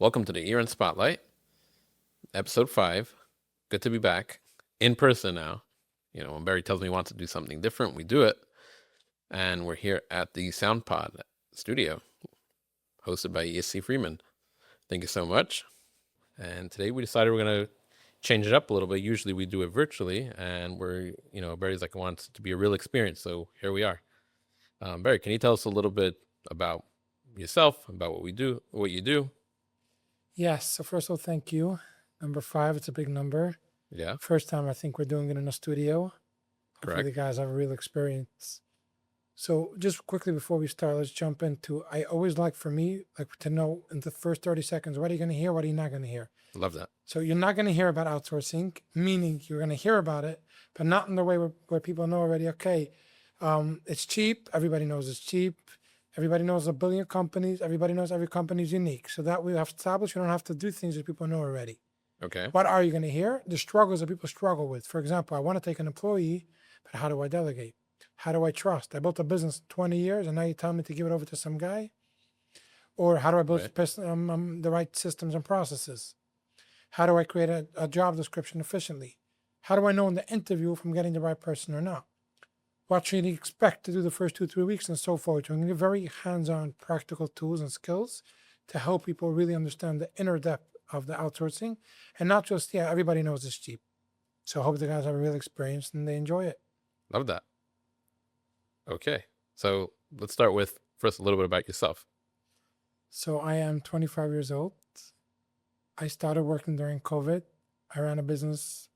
Welcome to the ERN Spotlight, episode 5. Good to be back in person now. When Barry tells me he wants to do something different, we do it. And we're here at the SoundPod studio, hosted by ESC Freeman. Thank you so much. And today we decided we're going to change it up a little bit. Usually we do it virtually, and Barry's like, wants it to be a real experience. So here we are. Barry, can you tell us a little bit about yourself, about what you do? Yes. So first of all, thank you. Number 5, it's a big number. Yeah, First time I think we're doing it in a studio. Hopefully correct. the guys have a real experience. So just quickly before we start, let's jump into, I always like for me, like to know in the first 30 seconds, what are you going to hear? What are you not going to hear? Love that. So you're not going to hear about outsourcing, meaning you're going to hear about it, but not in the way where people know already, okay, it's cheap. Everybody knows it's cheap. Everybody knows a billion companies. Everybody knows every company is unique. So that we have established, we don't have to do things that people know already. Okay. What are you going to hear? The struggles that people struggle with. For example, I want to take an employee, but how do I delegate? How do I trust? I built a business 20 years and now you tell me to give it over to some guy? Or how do I build the right systems and processes? How do I create a job description efficiently? How do I know in the interview if I'm getting the right person or not? What should you expect to do the first 2-3 weeks and so forth? So I'm going to give very hands-on practical tools and skills to help people really understand the inner depth of the outsourcing and not just, everybody knows it's cheap. So I hope the guys have a real experience and they enjoy it. Love that. Okay. So let's start with first a little bit about yourself. So I am 25 years old. I started working during COVID. I ran a business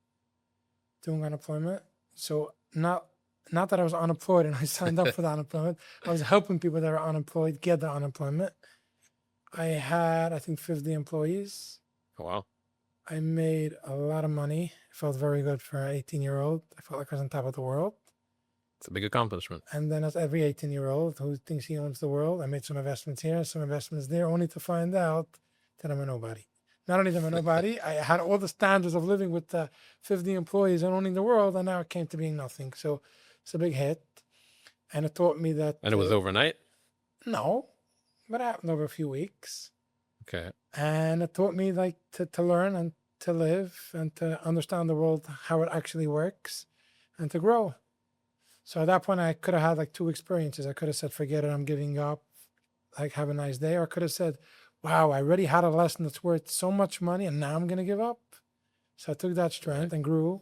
doing unemployment. So not that I was unemployed and I signed up for the unemployment. I was helping people that are unemployed get the unemployment. I had, I think, 50 employees. Oh, wow. I made a lot of money. It felt very good for an 18-year-old. I felt like I was on top of the world. It's a big accomplishment. And then as every 18-year-old who thinks he owns the world, I made some investments here, some investments there, only to find out that I'm a nobody. Not only am I nobody, I had all the standards of living with 50 employees and owning the world, and now it came to being nothing. So it's a big hit. And it taught me that... And it was overnight? No, but it happened over a few weeks. Okay. And it taught me to learn and to live and to understand the world, how it actually works, and to grow. So at that point, I could have had 2 experiences. I could have said, forget it, I'm giving up, have a nice day. Or I could have said, wow, I already had a lesson that's worth so much money and now I'm going to give up. So I took that strength and grew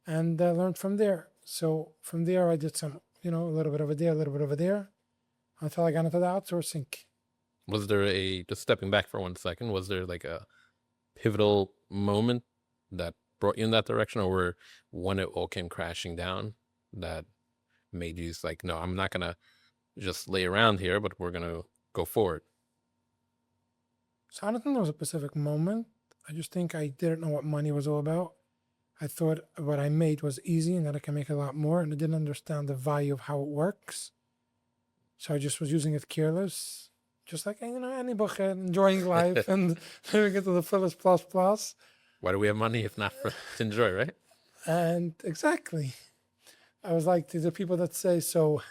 and learned from there. So from there, I did some, a little bit over there, a little bit over there, until I got into the outsourcing. Was there just stepping back for 1 second, was there a pivotal moment that brought you in that direction, or when it all came crashing down that made you no, I'm not going to just lay around here, but we're going to go forward? So I don't think there was a specific moment. I just think I didn't know what money was all about. I thought what I made was easy and that I can make a lot more, and I didn't understand the value of how it works. So I just was using it careless, just like, any bucket, enjoying life and living it to the fullest plus. Why do we have money if not to enjoy, right? And exactly. I was like to the people that say, so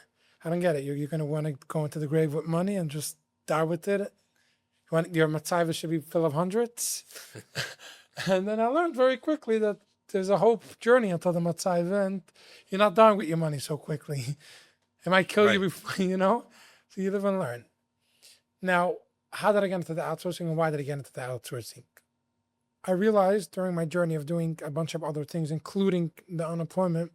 I don't get it. You're going to want to go into the grave with money and just die with it. Your matzaiva should be full of hundreds. And then I learned very quickly that there's a whole journey until the matzaiva, and you're not done with your money so quickly. It might kill you before, so you live and learn. Now, how did I get into the outsourcing and why did I get into the outsourcing? I realized during my journey of doing a bunch of other things, including the unemployment,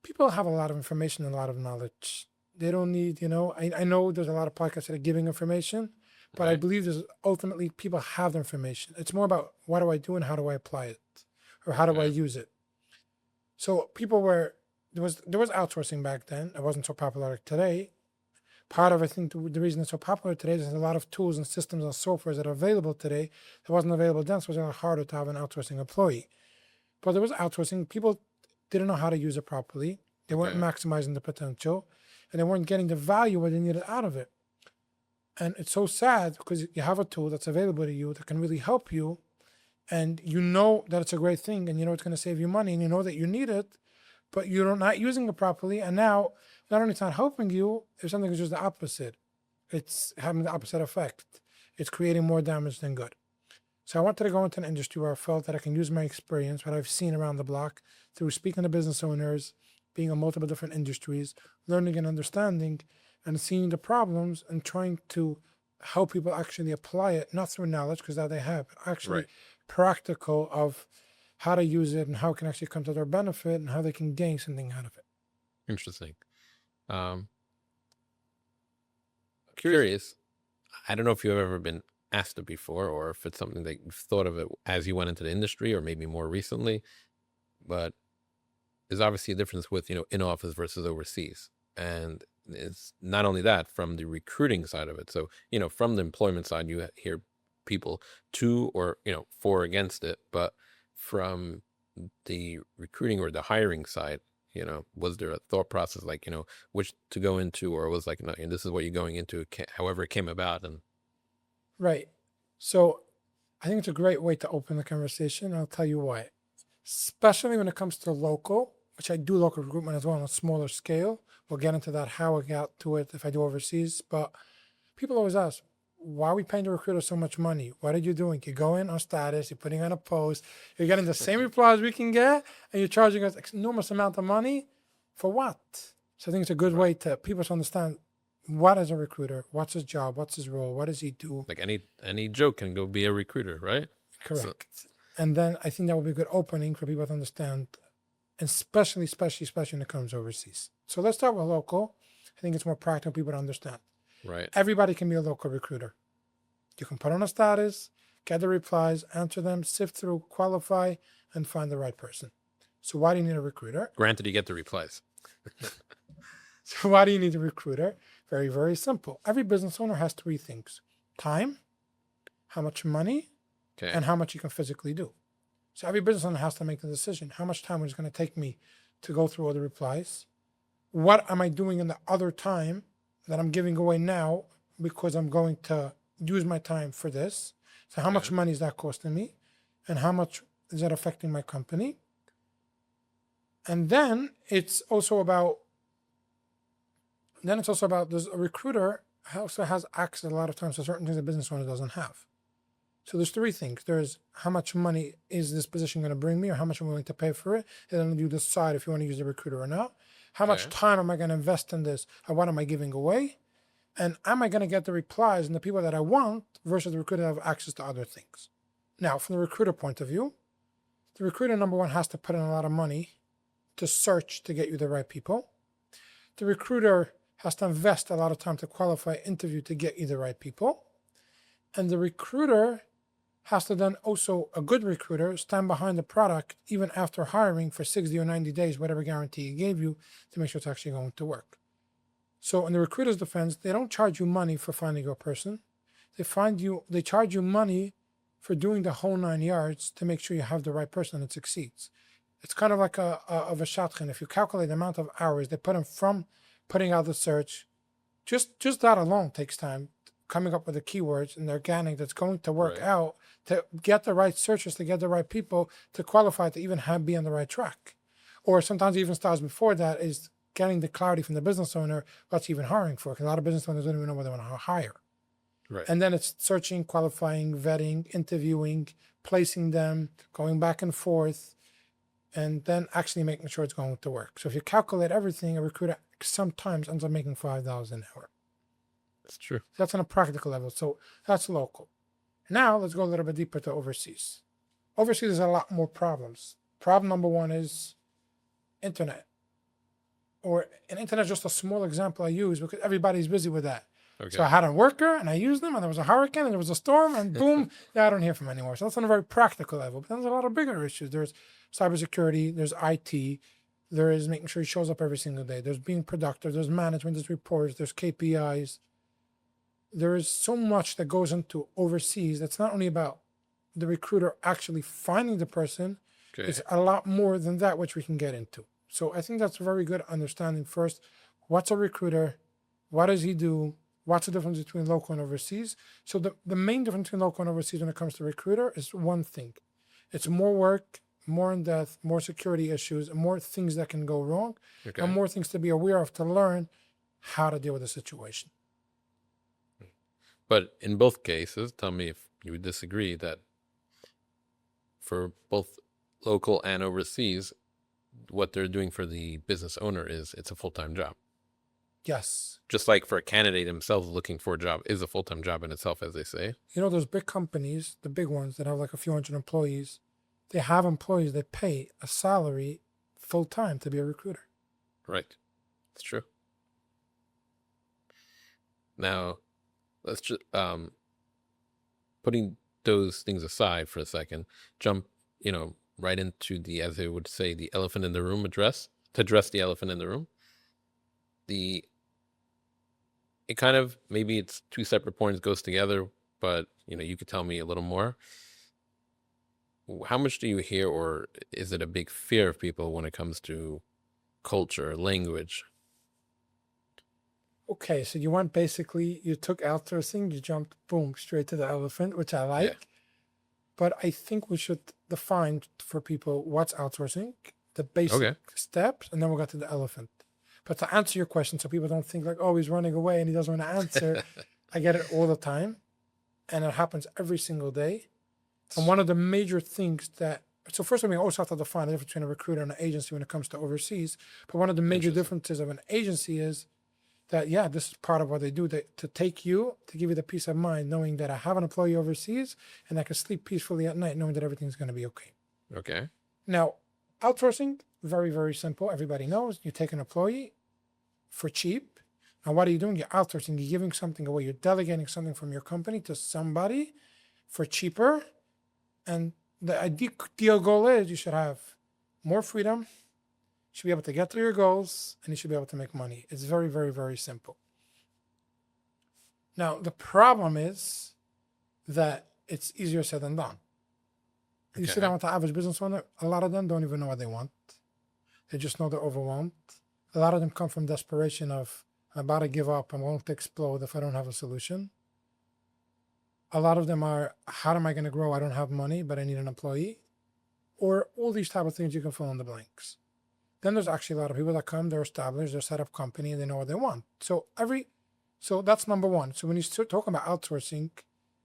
people have a lot of information and a lot of knowledge. They don't need, I know there's a lot of podcasts that are giving information, but I believe there's ultimately people have the information. It's more about what do I do and how do I apply it, or how do I use it. So there was outsourcing back then. It wasn't so popular like today. Part of, I think, the reason it's so popular today is there's a lot of tools and systems and softwares that are available today that wasn't available then, so it was a lot harder to have an outsourcing employee. But there was outsourcing. People didn't know how to use it properly. They weren't maximizing the potential, and they weren't getting the value what they needed out of it. And it's so sad because you have a tool that's available to you that can really help you, and you know that it's a great thing, and you know it's going to save you money, and you know that you need it, but you're not using it properly. And now, not only it's not helping you, if something is just the opposite, it's having the opposite effect. it's creating more damage than good. So I wanted to go into an industry where I felt that I can use my experience, what I've seen around the block, through speaking to business owners, being in multiple different industries, learning and understanding, and seeing the problems and trying to help people actually apply it, not through knowledge, because that they have, but actually Right. practical of how to use it and how it can actually come to their benefit and how they can gain something out of it. Interesting. Curious. I don't know if you've ever been asked it before, or if it's something that you've thought of it as you went into the industry, or maybe more recently. But there's obviously a difference with in office versus overseas, and it's not only that from the recruiting side of it. So from the employment side, you hear people to or for or against it, but from the recruiting or the hiring side, was there a thought process like which to go into, or was like no, this is what you're going into, however it came about? And Right. So I think it's a great way to open the conversation. I'll tell you why. Especially when it comes to local, which I do local recruitment as well on a smaller scale. We'll get into that, how I got to it if I do overseas. But people always ask, why are we paying the recruiter so much money? What are you doing? You go in on status, you're putting on a post, you're getting the same replies we can get, and you're charging us enormous amount of money for what? So I think it's a good way to people to understand what is a recruiter, what's his job, what's his role, what does he do? like any joke can go be a recruiter, right? Correct. And then I think that would be a good opening for people to understand, and especially when it comes overseas. So let's start with local. I think it's more practical for people to understand. Right. Everybody can be a local recruiter. You can put on a status, get the replies, answer them, sift through, qualify, and find the right person. So why do you need a recruiter? Granted, you get the replies. So why do you need a recruiter? Very, very simple. Every business owner has three things: time, how much money, Okay. and how much you can physically do. So every business owner has to make the decision. How much time is it going to take me to go through all the replies? What am I doing in the other time that I'm giving away now because I'm going to use my time for this? So how much money is that costing me? And how much is that affecting my company? And then it's also about, there's a recruiter also has access a lot of times to certain things a business owner doesn't have. So there's three things. There's how much money is this position going to bring me, or how much I'm willing to pay for it. And then you decide if you want to use the recruiter or not. How much time am I going to invest in this, or what am I giving away? And am I going to get the replies and the people that I want versus the recruiter that have access to other things? Now, from the recruiter point of view, the recruiter, number one, has to put in a lot of money to search to get you the right people. The recruiter has to invest a lot of time to qualify, interview to get you the right people. And the recruiter has to then also, a good recruiter, stand behind the product even after hiring for 60 or 90 days, whatever guarantee he gave you, to make sure it's actually going to work. So in the recruiter's defense, they don't charge you money for finding your person. They charge you money for doing the whole 9 yards to make sure you have the right person and it succeeds. It's kind of like a shotgun. If you calculate the amount of hours they put in from putting out the search, just that alone takes time, coming up with the keywords and the organic that's going to work out to get the right searches, to get the right people to qualify to even be on the right track. Or sometimes even starts before that is getting the clarity from the business owner what's even hiring for, because a lot of business owners don't even know what they want to hire. Right. And then it's searching, qualifying, vetting, interviewing, placing them, going back and forth, and then actually making sure it's going to work. So if you calculate everything, a recruiter sometimes ends up making $5 an hour. That's true. That's on a practical level. So that's local. Now let's go a little bit deeper to overseas. Overseas, there's a lot more problems. Problem number one is internet. And internet is just a small example I use because everybody's busy with that. Okay. So I had a worker and I used them, and there was a hurricane and there was a storm, and boom, I don't hear from them anymore. So that's on a very practical level. But then there's a lot of bigger issues. There's cybersecurity, there's IT, there is making sure he shows up every single day. There's being productive, there's management, there's reports, there's KPIs. There is so much that goes into overseas that's not only about the recruiter actually finding the person, it's a lot more than that, which we can get into. So I think that's a very good understanding first. What's a recruiter? What does he do? What's the difference between local and overseas? So the main difference between local and overseas when it comes to recruiter is one thing. It's more work, more in depth, more security issues, more things that can go wrong, and more things to be aware of to learn how to deal with the situation. But in both cases, tell me if you would disagree that for both local and overseas, what they're doing for the business owner is it's a full-time job. Yes. Just like for a candidate himself looking for a job is a full-time job in itself, as they say. You know, those big companies, the big ones that have like a few hundred employees, they have employees that pay a salary full time to be a recruiter. Right. It's true. Now, let's just putting those things aside for a second, jump, right into the, as they would say, the elephant in the room to address the elephant in the room. It kind of, maybe it's two separate points, goes together, but you could tell me a little more. How much do you hear, or is it a big fear of people when it comes to culture, language? Okay, so you went basically, you took outsourcing, you jumped, boom, straight to the elephant, which I like. Yeah. But I think we should define for people what's outsourcing, the basic steps, and then we'll get to the elephant. But to answer your question, so people don't think like, oh, he's running away and he doesn't want to answer, I get it all the time. And it happens every single day. And one of the major things so first of all, we always have to define the difference between a recruiter and an agency when it comes to overseas. But one of the major differences of an agency is that, yeah, this is part of what they do, to take you, to give you the peace of mind, knowing that I have an employee overseas and I can sleep peacefully at night, knowing that everything's going to be okay. Okay. Now, outsourcing, very, very simple. Everybody knows you take an employee for cheap. And what are you doing? You're outsourcing. You're giving something away. You're delegating something from your company to somebody for cheaper. And the ideal goal is you should have more freedom. You should be able to get to your goals, and you should be able to make money. It's very, very, very simple. Now, the problem is that it's easier said than done. You sit down with the average business owner, a lot of them don't even know what they want. They just know they're overwhelmed. A lot of them come from desperation of, I'm about to give up, I'm going to explode if I don't have a solution. A lot of them are, how am I going to grow? I don't have money, but I need an employee. Or all these type of things, you can fill in the blanks. Then there's actually a lot of people that come, they're established, they're set up company, and they know what they want. So that's number one. So when you start talking about outsourcing,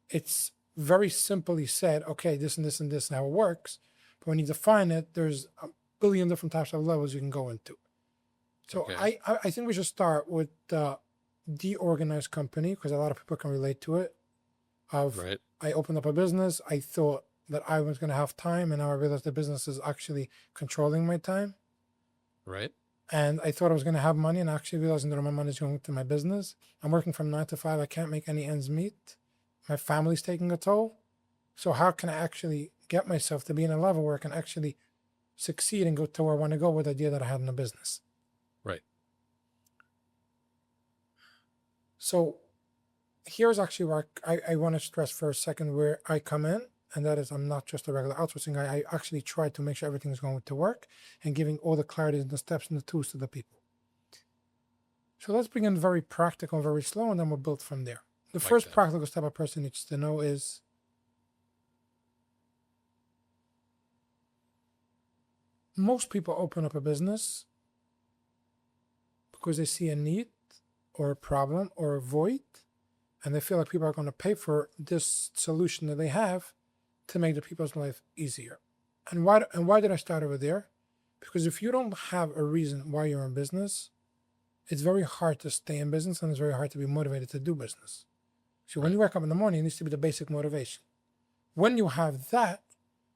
it's very simply said, okay, this and this and this and how it works. But when you define it, there's a billion different types of levels you can go into. So I think we should start with the deorganized company, because a lot of people can relate to it. I opened up a business. I thought that I was going to have time, and now I realized the business is actually controlling my time. Right. And I thought I was going to have money, and actually realizing that my money is going to my business. I'm working from 9 to 5. I can't make any ends meet. My family's taking a toll. So how can I actually get myself to be in a level where I can actually succeed and go to where I want to go with the idea that I had in the business? Right. So here's actually where I want to stress for a second where I come in, and that is I'm not just a regular outsourcing guy. I actually try to make sure everything is going to work and giving all the clarity and the steps and the tools to the people. So let's begin very practical and very slow, and then we'll build from there. The first practical step a person needs to know is most people open up a business because they see a need or a problem or a void, and they feel like people are going to pay for this solution that they have to make the people's life easier. And why did I start over there? Because if you don't have a reason why you're in business, it's very hard to stay in business, and it's very hard to be motivated to do business. So when you wake up in the morning, it needs to be the basic motivation. When you have that,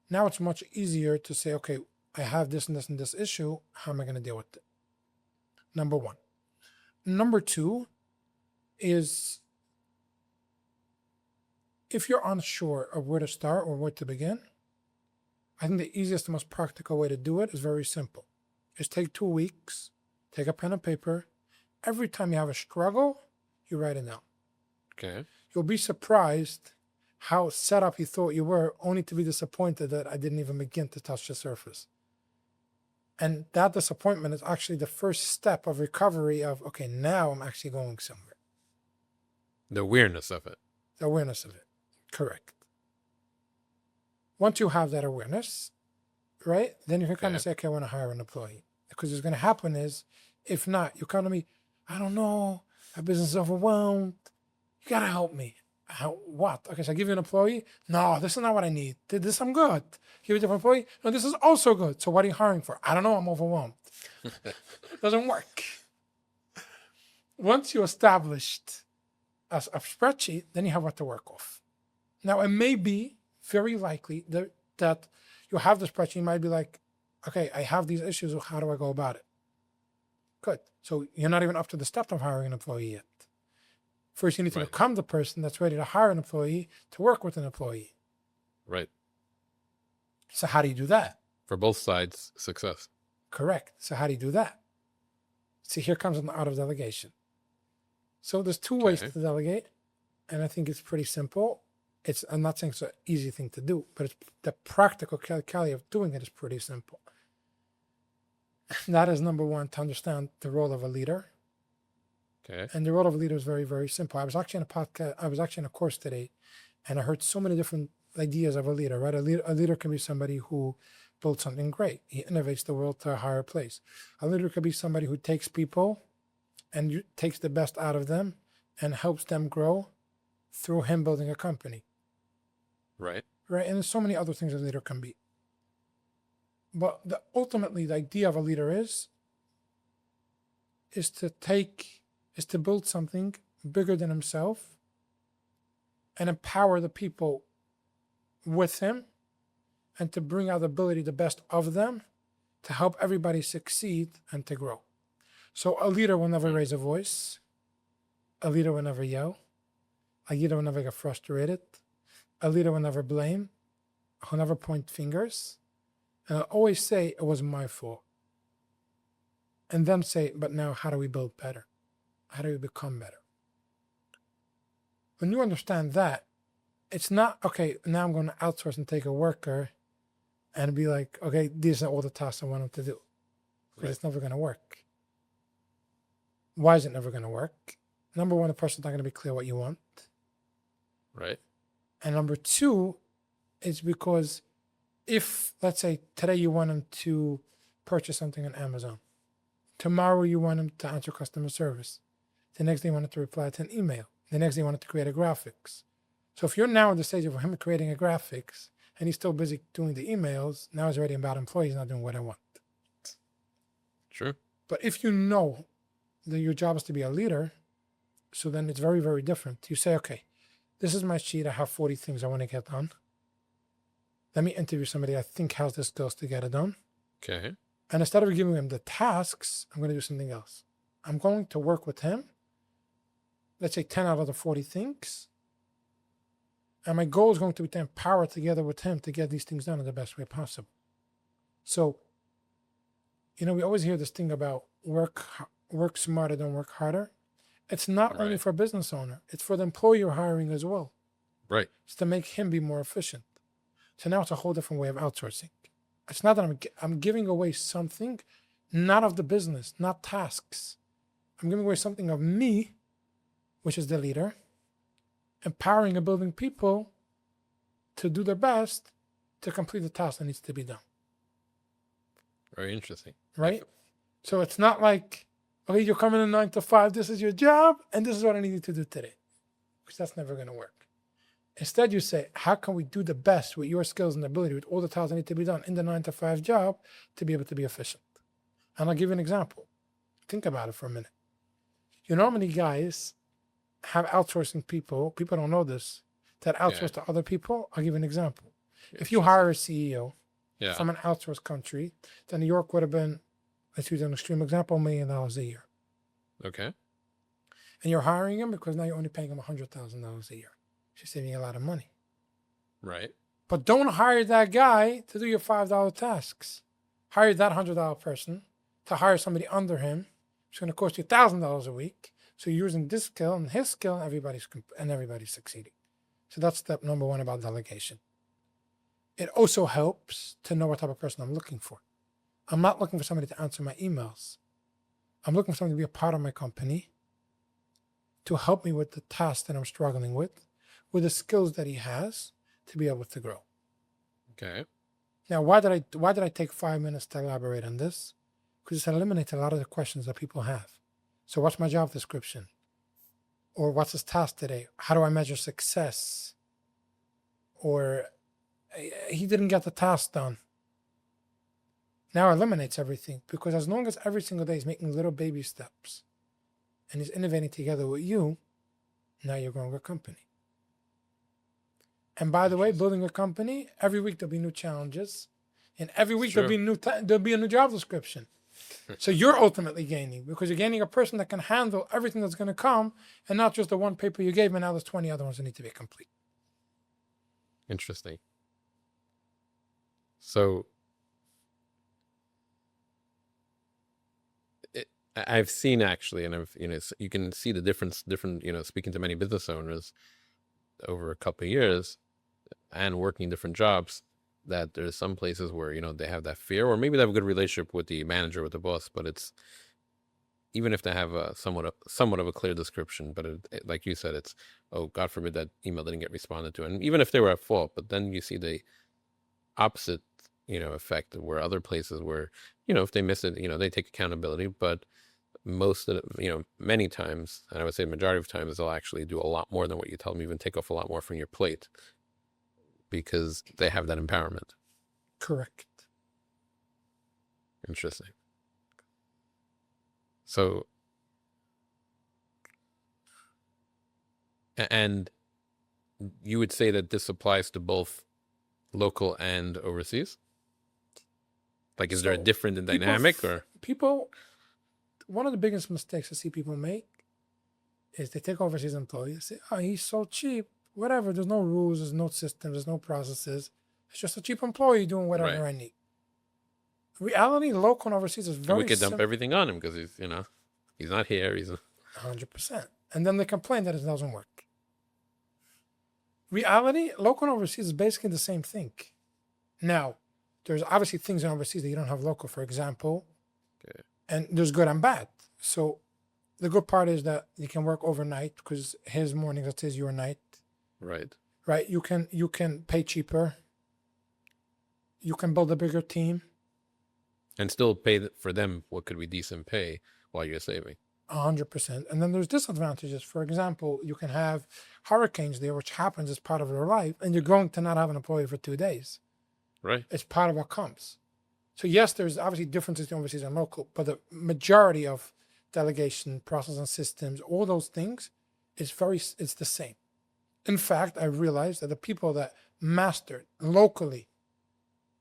now it's much easier to say, okay, I have this and this and this issue. How am I going to deal with it? Number one. Number two is, if you're unsure of where to start or where to begin, I think the easiest and most practical way to do it is very simple. Is take 2 weeks, take a pen and paper. Every time you have a struggle, you write it down. Okay. You'll be surprised how set up you thought you were, only to be disappointed that I didn't even begin to touch the surface. And that disappointment is actually the first step of recovery of, okay, now I'm actually going somewhere. The awareness of it. The awareness of it. Correct. Once you have that awareness, right, then you can kind of say, okay, I want to hire an employee. Because what's going to happen is, if not, you come to me, I don't know, my business is overwhelmed. You got to help me. What? Okay, so I give you an employee. No, this is not what I need. This I'm good. Give you a different employee. No, this is also good. So what are you hiring for? I don't know. I'm overwhelmed. Doesn't work. Once you established a spreadsheet, then you have what to work off. Now, it may be very likely that you have the spreadsheet. You might be like, okay, I have these issues. How do I go about it? Good. So you're not even up to the step of hiring an employee yet. First, you need to Right. become the person that's ready to hire an employee to work with an employee. Right. So how do you do that? For both sides, success. Correct. So how do you do that? See, here comes an art of delegation. So there's two ways Okay. to delegate, and I think it's pretty simple. I'm not saying it's an easy thing to do, but the practical calculity of doing it is pretty simple. That is number one, to understand the role of a leader. Okay. And the role of a leader is very, very simple. I was actually in a course today, and I heard so many different ideas of a leader, right? A leader can be somebody who builds something great. He innovates the world to a higher place. A leader could be somebody who takes people and takes the best out of them and helps them grow through him building a company. Right. Right. And there's so many other things a leader can be. But ultimately, the idea of a leader is to build something bigger than himself and empower the people with him and to bring out the best of them, to help everybody succeed and to grow. So a leader will never raise a voice. A leader will never yell. A leader will never get frustrated. A leader will never blame. He'll never point fingers. And I'll always say, it was my fault. And then say, but now how do we build better? How do we become better? When you understand that, it's not, okay, now I'm going to outsource and take a worker and be like, okay, these are all the tasks I want him to do. Because it's never going to work. Why is it never going to work? Number one, the person's not going to be clear what you want. Right. And number two, it's because if, let's say, today you want him to purchase something on Amazon. Tomorrow you want him to answer customer service. The next day you want him to reply to an email. The next day you want him to create a graphics. So if you're now in the stage of him creating a graphics and he's still busy doing the emails, now he's already a bad employee. He's not doing what I want. True. But if you know that your job is to be a leader, so then it's very, very different. You say, okay, this is my sheet. I have 40 things I want to get done. Let me interview somebody I think has the skills to get it done. Okay. And instead of giving him the tasks, I'm going to do something else. I'm going to work with him, let's say 10 out of the 40 things. And my goal is going to be to empower together with him to get these things done in the best way possible. So, we always hear this thing about work smarter, don't work harder. It's not only for a business owner. It's for the employee you're hiring as well. Right. It's to make him be more efficient. So now it's a whole different way of outsourcing. It's not that I'm giving away something, not of the business, not tasks. I'm giving away something of me, which is the leader, empowering and building people to do their best to complete the task that needs to be done. Very interesting. Right? So it's not like, okay, you're coming in 9 to 5, this is your job, and this is what I need you to do today. Because that's never going to work. Instead, you say, how can we do the best with your skills and ability, with all the tasks that need to be done in the 9 to 5 job to be able to be efficient? And I'll give you an example. Think about it for a minute. You know how many guys have outsourcing people don't know this, that outsource to other people? I'll give you an example. If you hire a CEO from an outsourced country, then New York would have been, let's use an extreme example, $1 million a year. Okay. And you're hiring him because now you're only paying him $100,000 a year. You're saving a lot of money. Right. But don't hire that guy to do your $5 tasks. Hire that $100 person to hire somebody under him. It's going to cost you $1,000 a week. So you're using this skill and his skill, and everybody's succeeding. So that's step number one about delegation. It also helps to know what type of person I'm looking for. I'm not looking for somebody to answer my emails. I'm looking for somebody to be a part of my company, to help me with the tasks that I'm struggling with the skills that he has to be able to grow. Okay. Now, why did I take 5 minutes to elaborate on this? Because it eliminates a lot of the questions that people have. So what's my job description? Or what's his task today? How do I measure success? Or he didn't get the task done. Now eliminates everything, because as long as every single day he's making little baby steps and he's innovating together with you, now you're growing a company. And by the way, building a company, every week there'll be new challenges, and every week there'll be a new job description. So you're ultimately gaining, because you're gaining a person that can handle everything that's going to come, and not just the one paper you gave, and now there's 20 other ones that need to be complete. Interesting. So I've seen actually, and I've, you can see the difference, speaking to many business owners over a couple of years and working different jobs, that there's some places where, they have that fear, or maybe they have a good relationship with the manager, with the boss, but it's, even if they have a somewhat of a clear description, but like you said, it's, oh, God forbid that email didn't get responded to. And even if they were at fault, but then you see the opposite, effect, where other places where, if they miss it, they take accountability, but most of the, many times, and I would say majority of times, they'll actually do a lot more than what you tell them, even take off a lot more from your plate, because they have that empowerment. Correct. Interesting. So, and you would say that this applies to both local and overseas? Like, is there a different dynamic, or? One of the biggest mistakes I see people make is they take overseas employees, say, oh, he's so cheap, whatever, there's no rules, there's no systems, there's no processes. It's just a cheap employee doing whatever I need. Reality, local and overseas is very we could dump everything on him because he's not here. He's 100%. And then they complain that it doesn't work. Reality, local and overseas is basically the same thing. Now, there's obviously things in overseas that you don't have local, for example. Okay. And there's good and bad. So the good part is that you can work overnight, because his morning, that is your night. Right. Right. You can pay cheaper. You can build a bigger team. And still pay for them what could be decent pay while you're saving. 100%. And then there's disadvantages. For example, you can have hurricanes there, which happens as part of their life, and you're going to not have an employee for 2 days. Right. It's part of what comes. So yes, there's obviously differences between overseas and local, but the majority of delegation, process and systems, all those things, it's the same. In fact, I realized that the people that mastered locally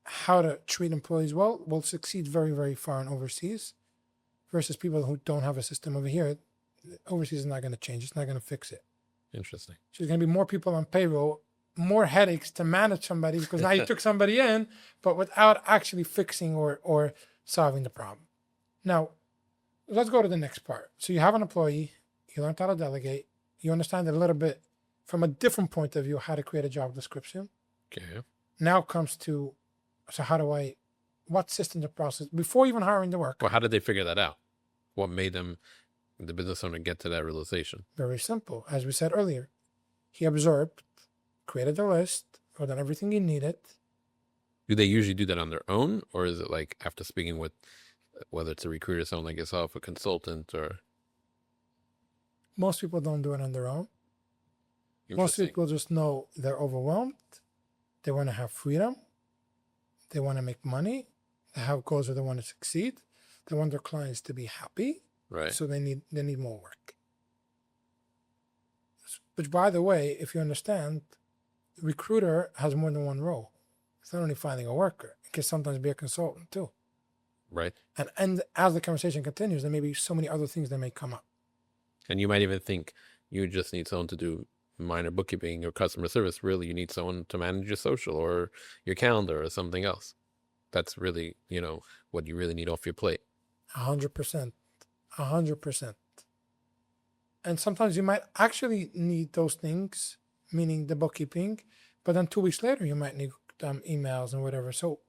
how to treat employees well will succeed very, very far in overseas, versus people who don't have a system over here. Overseas is not going to change. It's not going to fix it. Interesting. So there's going to be more people on payroll, more headaches to manage somebody, because now you took somebody in, but without actually fixing or solving the problem. Now, let's go to the next part. So you have an employee, you learned how to delegate, you understand a little bit from a different point of view how to create a job description. Okay. Now comes to, so what systems and process, before even hiring the worker? Well, how did they figure that out? What made them, the business owner, get to that realization? Very simple. As we said earlier, he absorbed, created a list, wrote down everything he needed. Do they usually do that on their own, or is it like after speaking with, whether it's a recruiter, someone like yourself, a consultant, or? Most people don't do it on their own. Most people just know they're overwhelmed. They want to have freedom. They want to make money. They have goals where they want to succeed. They want their clients to be happy. Right. So they need more work. Which, by the way, if you understand, recruiter has more than one role. It's not only finding a worker. It can sometimes be a consultant too. Right. And as the conversation continues, there may be so many other things that may come up. And you might even think you just need someone to do minor bookkeeping or customer service. Really, you need someone to manage your social or your calendar or something else. That's really, what you really need off your plate. 100%. 100%. And sometimes you might actually need those things, meaning the bookkeeping, but then 2 weeks later, you might need emails and whatever. So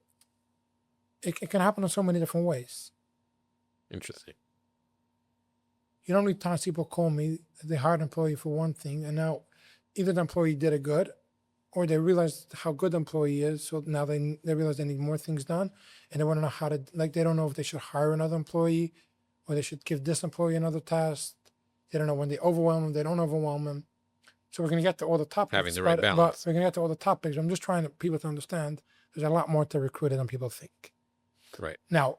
it can happen in so many different ways. Interesting. You know how many times people call me, they hired an employee for one thing, and now either the employee did it good, or they realized how good the employee is, so now they realize they need more things done, and they want to know how to, they don't know if they should hire another employee, or they should give this employee another task. They don't know when they overwhelm them. They don't overwhelm them. So we're going to get to all the topics. Having the right balance. But we're going to get to all the topics. I'm just trying to people to understand there's a lot more to recruiting than people think. Right. Now,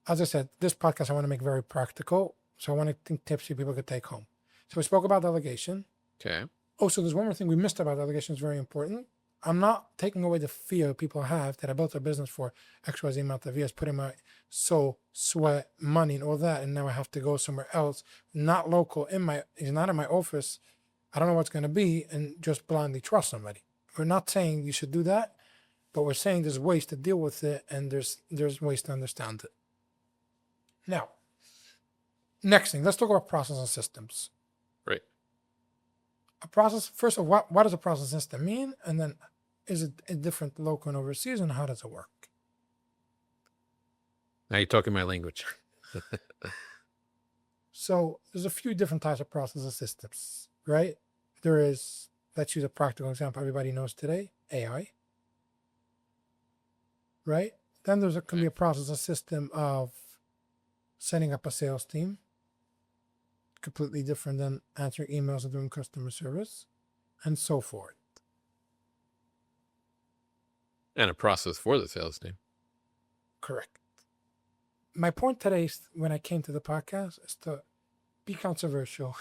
as I said, this podcast I want to make very practical. So I want to think tips that people could take home. So we spoke about delegation. Okay. Also, there's one more thing we missed about delegation is very important. I'm not taking away the fear people have that I built a business for XYZ amount of years, putting my soul, sweat, money, and all that, and now I have to go somewhere else, not local, it's not in my office. I don't know what's going to be, and just blindly trust somebody. We're not saying you should do that, but we're saying there's ways to deal with it, and there's ways to understand it. Now, next thing, let's talk about process and systems. Right. A process, first of all, what does a process system mean? And then is it different local and overseas, and how does it work? Now you're talking my language. So there's a few different types of process and systems, right? There is, let's use a practical example everybody knows today, AI, right? Then can be a process and system of setting up a sales team, completely different than answering emails and doing customer service, and so forth. And a process for the sales team. Correct. My point today, when I came to the podcast, is to be controversial,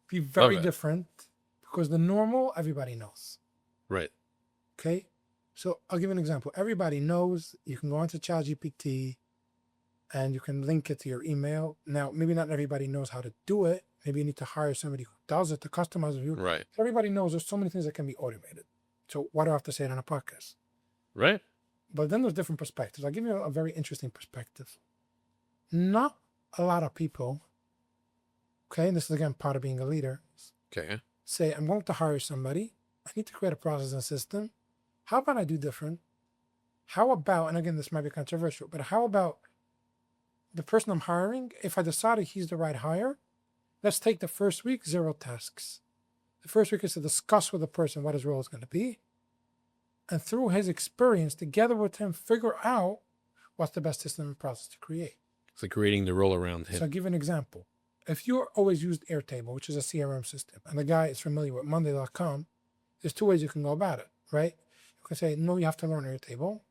be very different, because the normal, everybody knows. Right. Okay? So I'll give you an example. Everybody knows you can go into ChatGPT and you can link it to your email. Now, maybe not everybody knows how to do it. Maybe you need to hire somebody who does it to customize it. Right. Everybody knows there's so many things that can be automated. So why do I have to say it on a podcast? Right. But then there's different perspectives. I'll give you a very interesting perspective. Not a lot of people, okay, and this is again part of being a leader, Okay. say, I'm going to hire somebody. I need to create a process and system. How about I do different? How about, and again, this might be controversial, but how about the person I'm hiring, if I decided he's the right hire, let's take the first week, 0 tasks. The first week is to discuss with the person what his role is going to be. And through his experience, together with him, figure out what's the best system and process to create. So creating the role around him. So I'll give you an example. If you always used Airtable, which is a CRM system, and the guy is familiar with Monday.com, there's 2 ways you can go about it, right? You can say, no, you have to learn Airtable,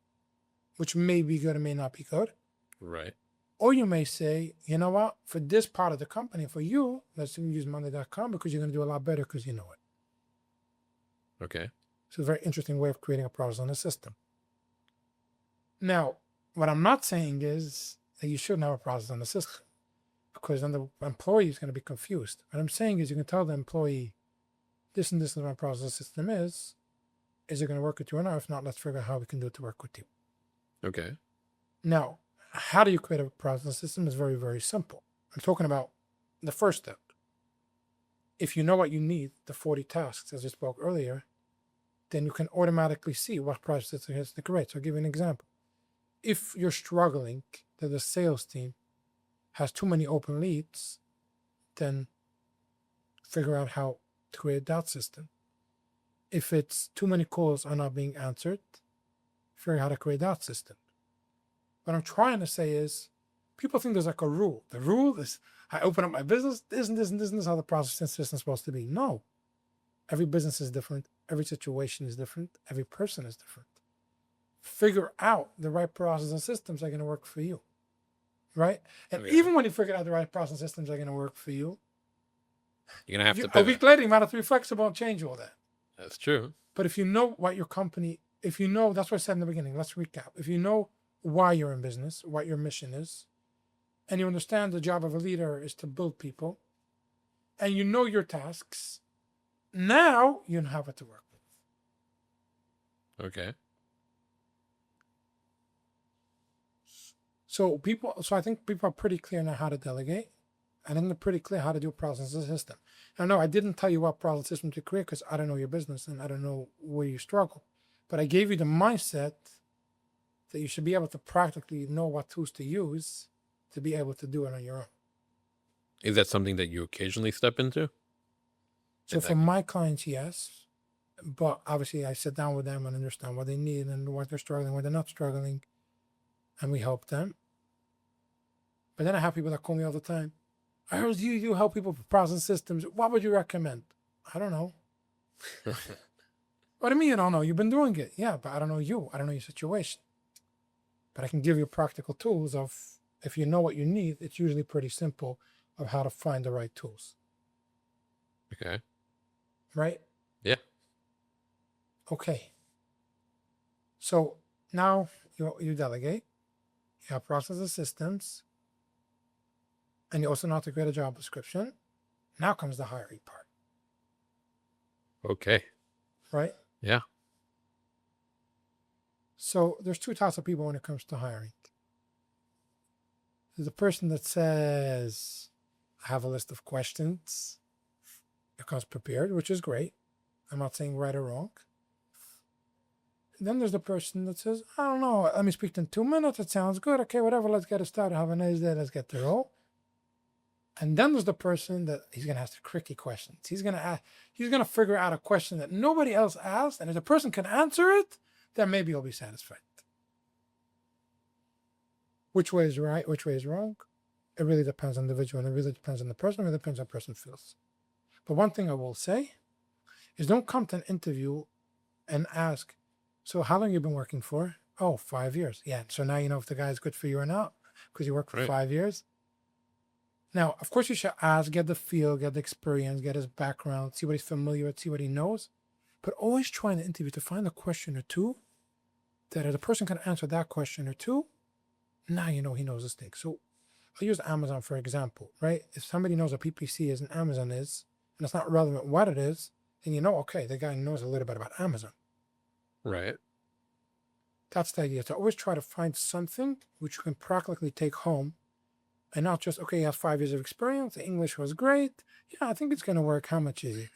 which may be good and may not be good. Right. Or you may say, you know what, for this part of the company, for you, let's use Monday.com because you're going to do a lot better because you know it. Okay. So it's a very interesting way of creating a process and a system. Now, what I'm not saying is that you shouldn't have a process and a system, because then the employee is going to be confused. What I'm saying is you can tell the employee, this and this is what my process system is. Is it going to work with you or not? If not, let's figure out how we can do it to work with you. Okay. Now, how do you create a process system is very, very simple. I'm talking about the first step. If you know what you need, the 40 tasks, as I spoke earlier, then you can automatically see what process system has to create. So I'll give you an example. If you're struggling that the sales team has too many open leads, then figure out how to create that system. If it's too many calls are not being answered, figure out how to create that system. What I'm trying to say is, people think there's like a rule. The rule is, I open up my business, this and this and this and this is how the process and system is supposed to be. No. Every business is different. Every situation is different. Every person is different. Figure out the right process and systems that are going to work for you. Right? And even when you figure out the right process and systems that are going to work for you, you're going to have to pivot. A week later, you might have to be flexible and change all that. That's true. But if you know what your company, if you know, that's what I said in the beginning, let's recap. If you know why you're in business, what your mission is, and you understand the job of a leader is to build people, and you know your tasks, now you know what to work with. Okay. So I think people are pretty clear now how to delegate. I think they're pretty clear how to do a process system. Now, no, I didn't tell you what process system to create because I don't know your business and I don't know where you struggle. But I gave you the mindset that you should be able to practically know what tools to use to be able to do it on your own. Is that something that you occasionally step into? So for my clients, yes. But obviously I sit down with them and understand what they need and what they're struggling, what they're not struggling. And we help them. But then I have people that call me all the time. I heard you help people with process systems. What would you recommend? I don't know. What do you mean you don't know? You've been doing it. Yeah, but I don't know you. I don't know your situation. But I can give you practical tools of, if you know what you need, it's usually pretty simple of how to find the right tools. Okay. Right? Yeah. Okay. So now you delegate, you have processes, systems, and you also know how to create a job description. Now comes the hiring part. Okay. Right? Yeah. So there's two types of people when it comes to hiring. There's a person that says, I have a list of questions. It comes prepared, which is great. I'm not saying right or wrong. Then there's the person that says, I don't know, let me speak in 2 minutes. It sounds good. Okay, whatever. Let's get it started. Have a nice day. Let's get the roll. And then there's the person that he's going to ask the tricky questions. He's going to figure out a question that nobody else asked. And if the person can answer it, then maybe he'll be satisfied. Which way is right? Which way is wrong? It really depends on the individual, and it really depends on the person. It depends on how the person feels. But one thing I will say is, don't come to an interview and ask, so how long have you been working for? Oh, 5 years. Yeah. So now you know if the guy is good for you or not, because you worked for 5 years. Now, of course, you should ask, get the feel, get the experience, get his background, see what he's familiar with, see what he knows. But always try in the interview to find a question or two that if the person can answer that question or two, now you know he knows his thing. So I'll use Amazon for example, right? If somebody knows what PPC is and Amazon is, and it's not relevant what it is, then you know, okay, the guy knows a little bit about Amazon. Right. That's the idea. To always try to find something which you can practically take home, and not just, okay, he has 5 years of experience, the English was great. Yeah, I think it's going to work. How much is it?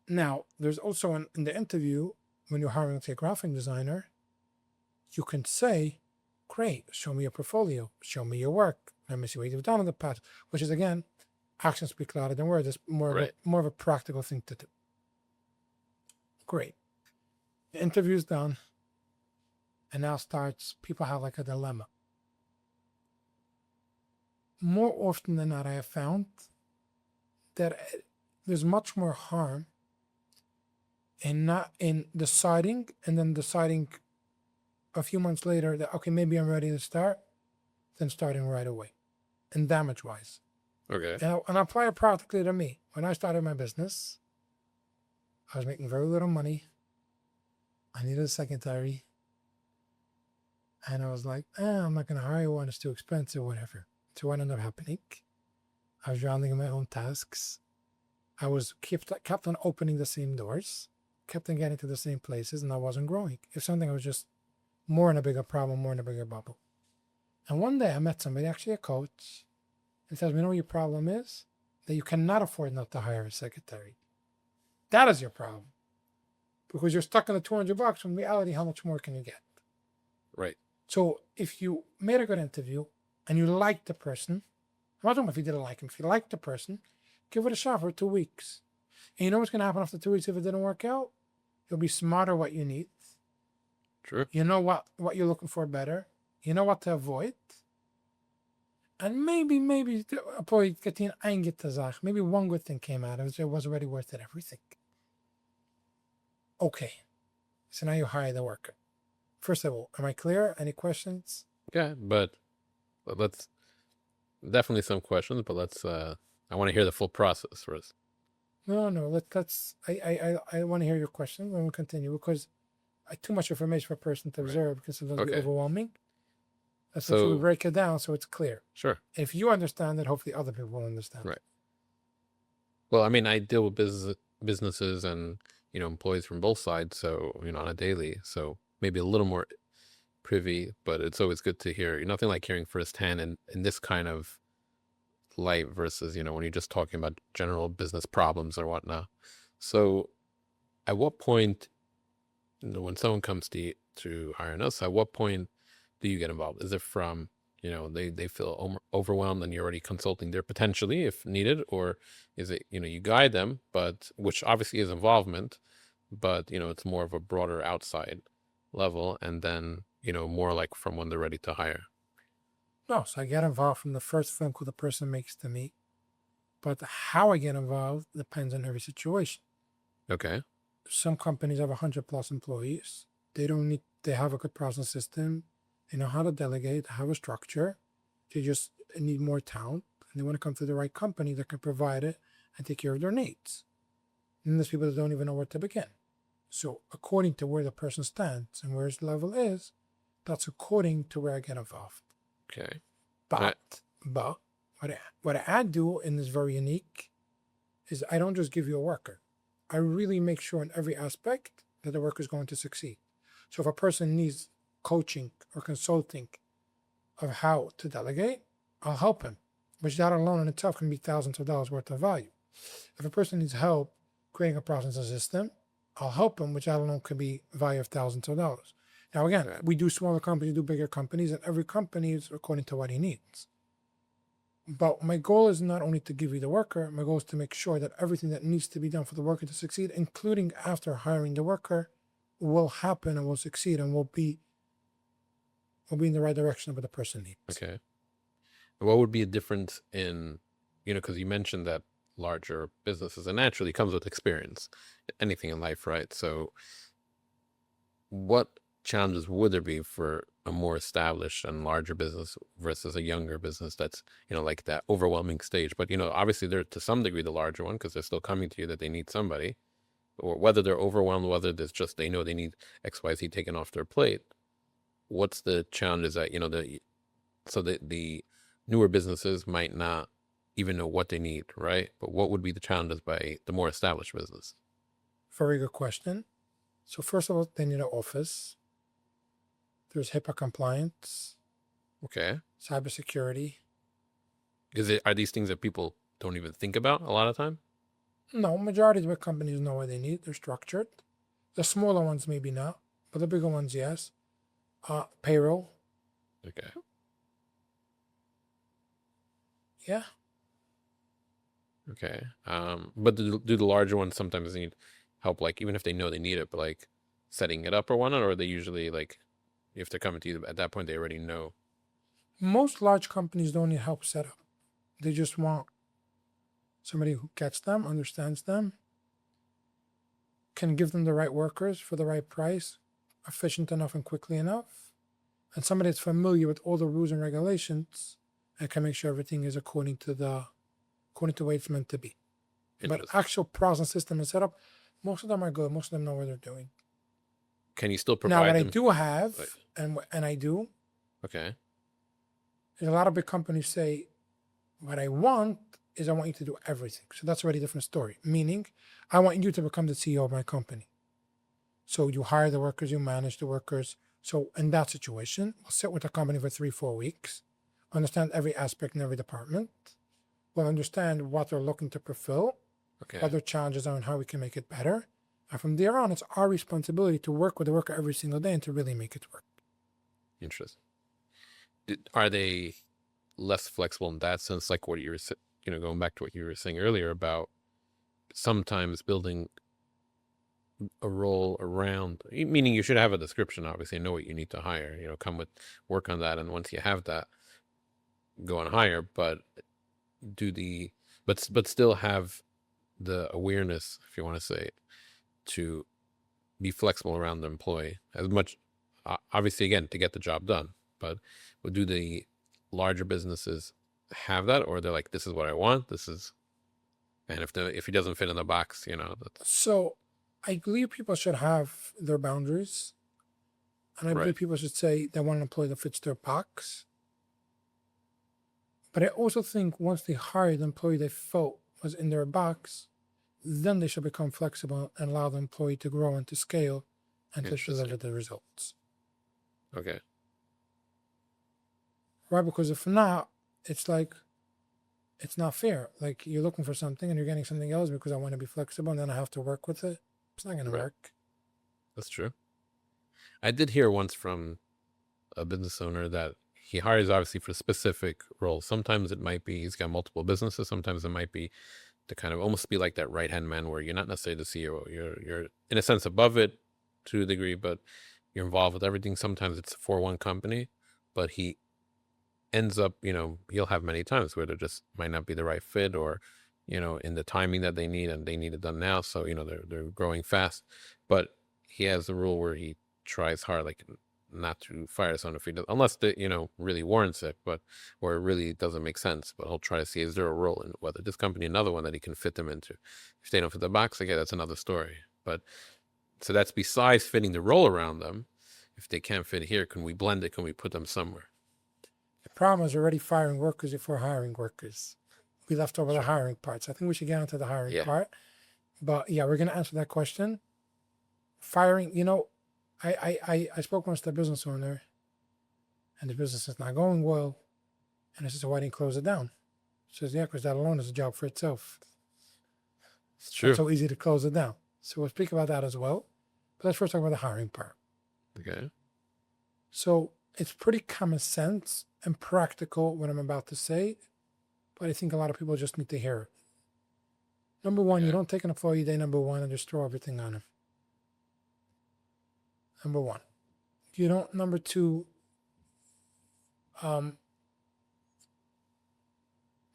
Now, there's also in the interview, when you're hiring a graphic designer, you can say, great, show me your portfolio, show me your work, let me see what you've done in the past, which is, again, actions speak louder than words. It's more of a practical thing to do. Great. The interview's done. And now people have like a dilemma. More often than not, I have found that there's much more harm in deciding and then deciding a few months later that, okay, maybe I'm ready to start, than starting right away, and damage-wise. Okay. And I apply it practically to me. When I started my business, I was making very little money. I needed a secretary. And I was like, I'm not going to hire one. It's too expensive, whatever. So what ended up happening? I was drowning in my own tasks. I was kept on opening the same doors, kept on getting to the same places, and I wasn't growing. If something, I was just more in a bigger problem, more in a bigger bubble. And one day I met somebody, actually a coach, and says, you know what your problem is? That you cannot afford not to hire a secretary. That is your problem. Because you're stuck on the $200. In reality, how much more can you get? Right. So if you made a good interview and you liked the person, I'm not talking about if you didn't like him, if you liked the person, give it a shot for 2 weeks. And you know what's going to happen after 2 weeks if it didn't work out? You'll be smarter what you need. True. You know what you're looking for better. You know what to avoid. And maybe maybe one good thing came out of it. It was already worth it, everything. Okay. So now you hire the worker. First of all, am I clear? Any questions? Yeah, but let's definitely some questions, but let's I want to hear the full process first. No. Let's. I want to hear your questions and we'll continue because too much information for a person to observe because it'll be overwhelming. That's why we break it down so it's clear. Sure. If you understand it, hopefully other people will understand. Right. Well, I mean, I deal with businesses and employees from both sides, so on a daily, so maybe a little more privy, but it's always good to hear. Nothing like hearing firsthand in this kind of light versus when you're just talking about general business problems or whatnot. So, at what point, when someone comes to Hireonus, at what point do you get involved? Is it from they feel overwhelmed and you're already consulting there potentially if needed, or is it you guide them, but which obviously is involvement, but it's more of a broader outside level, and then more like from when they're ready to hire? No, so I get involved from the first phone call the person makes to me. But how I get involved depends on every situation. Okay. Some companies have 100+ employees. They have a good process system. They know how to delegate, have a structure. They just need more talent. And they want to come to the right company that can provide it and take care of their needs. And there's people that don't even know where to begin. So according to where the person stands and where his level is, that's according to where I get involved. Okay. But what I do, and is very unique, is I don't just give you a worker. I really make sure in every aspect that the worker is going to succeed. So if a person needs coaching or consulting of how to delegate, I'll help him, which that alone in itself can be thousands of dollars worth of value. If a person needs help creating a process system, I'll help him, which that alone could be value of thousands of dollars. Now, again, we do smaller companies, do bigger companies, and every company is according to what he needs. But my goal is not only to give you the worker, my goal is to make sure that everything that needs to be done for the worker to succeed, including after hiring the worker, will happen and will succeed and will be in the right direction of what the person needs. Okay. What would be a difference in, because you mentioned that larger businesses, and naturally comes with experience, anything in life, right? So what challenges would there be for a more established and larger business versus a younger business that's, like that overwhelming stage? But, obviously they're to some degree the larger one because they're still coming to you that they need somebody, or whether they're overwhelmed, whether there's just they know they need XYZ taken off their plate. What's the challenges that, the newer businesses might not even know what they need, right? But what would be the challenges by the more established business? Very good question. So first of all, they need an office. There's HIPAA compliance. Okay. Cybersecurity. Are these things that people don't even think about a lot of time? No, majority of the companies know what they need. They're structured. The smaller ones maybe not, but the bigger ones, yes. Payroll. Okay. Yeah. Okay. But do the larger ones sometimes need help, like even if they know they need it, but like setting it up or whatnot, or are they usually like, if they're coming to you at that point, they already know? Most large companies don't need help set up. They just want somebody who gets them, understands them, can give them the right workers for the right price, efficient enough and quickly enough, and somebody that's familiar with all the rules and regulations and can make sure everything is according to the way it's meant to be. But actual process system and setup, most of them are good. Most of them know what they're doing. Can you still provide now, what them? I do have, and I do, okay, is a lot of big companies say, what I want is I want you to do everything. So that's already a different story. Meaning, I want you to become the CEO of my company. So you hire the workers, you manage the workers. So in that situation, we'll sit with the company for 3-4 weeks, understand every aspect in every department. We'll understand what they're looking to fulfill, what their challenges are, and how we can make it better. And from there on, it's our responsibility to work with the worker every single day and to really make it work. Interesting. Are they less flexible in that sense? Like what you were, going back to what you were saying earlier about sometimes building a role around, meaning you should have a description, obviously, know what you need to hire, come with work on that. And once you have that, go and hire, but but still have the awareness, if you want to say it, to be flexible around the employee as much, obviously, again, to get the job done. But do the larger businesses have that, or they're like, this is what I want, and if he doesn't fit in the box, So I believe people should have their boundaries, and I believe people should say they want an employee that fits their box. But I also think once they hire the employee they felt was in their box, then they should become flexible and allow the employee to grow and to scale and to deliver the results. Okay. Right? Because if not, it's like, it's not fair. Like you're looking for something and you're getting something else because I want to be flexible and then I have to work with it. It's not going to work. That's true. I did hear once from a business owner that he hires obviously for specific roles. Sometimes it might be he's got multiple businesses. Sometimes it might be to kind of almost be like that right-hand man where you're not necessarily the CEO. You're in a sense above it to a degree, but you're involved with everything. Sometimes it's for one company, but he ends up, he'll have many times where there just might not be the right fit, or, in the timing that they need, and they need it done now. So, they're growing fast, but he has the rule where he tries hard, like not to fire someone if he does, unless the, really warrants it, but, or it really doesn't make sense, but he'll try to see, is there a role in whether this company, another one that he can fit them into. If they don't fit the box, again, that's another story. But so that's besides fitting the role around them. If they can't fit here, can we blend it? Can we put them somewhere? The problem is already firing workers before hiring workers. We left over the hiring part. So I think we should get into the hiring part. But yeah, we're going to answer that question. Firing, I spoke once to a business owner, and the business is not going well. And I said, so why didn't you close it down? She says, yeah, because that alone is a job for itself. It's true. It's so easy to close it down. So we'll speak about that as well. But let's first talk about the hiring part. Okay. So it's pretty common sense and practical what I'm about to say, but I think a lot of people just need to hear it. Number one, you don't take an employee day number one and just throw everything on him. Number one. You don't, number two,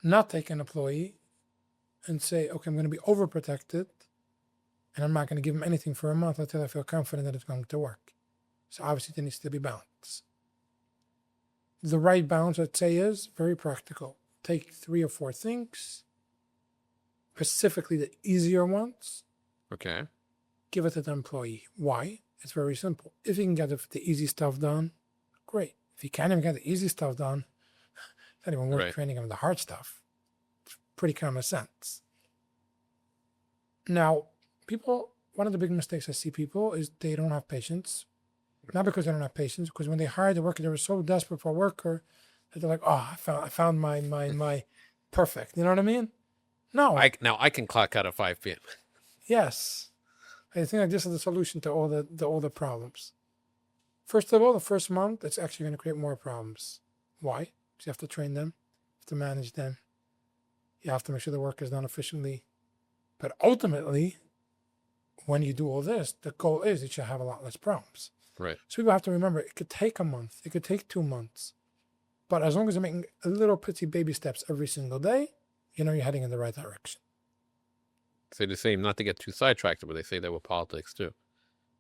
not take an employee and say, okay, I'm going to be overprotected and I'm not going to give him anything for a month until I feel confident that it's going to work. So obviously there needs to be balance. The right balance, I'd say, is very practical. Take 3 or 4 things, specifically the easier ones. Okay. Give it to the employee. Why? It's very simple. If you can get the easy stuff done, great. If you can't even get the easy stuff done, it's not even worth training them the hard stuff. It's pretty common sense. Now, one of the big mistakes I see people is they don't have patience. Not because they don't have patience, because when they hired the worker, they were so desperate for a worker that they're like, oh, I found my perfect. You know what I mean? No. Now I can clock out at 5 p.m. Yes. I think like this is the solution to all the problems. First of all, the first month, it's actually going to create more problems. Why? Because you have to train them, you have to manage them, you have to make sure the work is done efficiently. But ultimately, when you do all this, the goal is you should have a lot less problems. Right. So people have to remember, it could take a month, it could take 2 months. But as long as you're making a little petty baby steps every single day, you're heading in the right direction. So they say not to get too sidetracked, but they say that with politics too.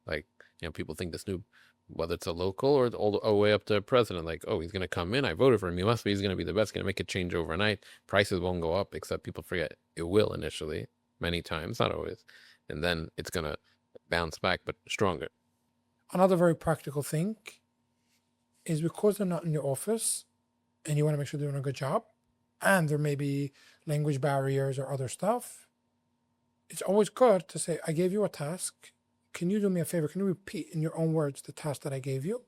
Like, people think this new, whether it's a local or all the way up to president, like, oh, he's going to come in, I voted for him, he's going to be the best, going to make a change overnight. Prices won't go up, except people forget it will initially, many times, not always. And then it's going to bounce back, but stronger. Another very practical thing is because they're not in your office and you want to make sure they're doing a good job, and there may be language barriers or other stuff, it's always good to say, I gave you a task. Can you do me a favor? Can you repeat in your own words the task that I gave you?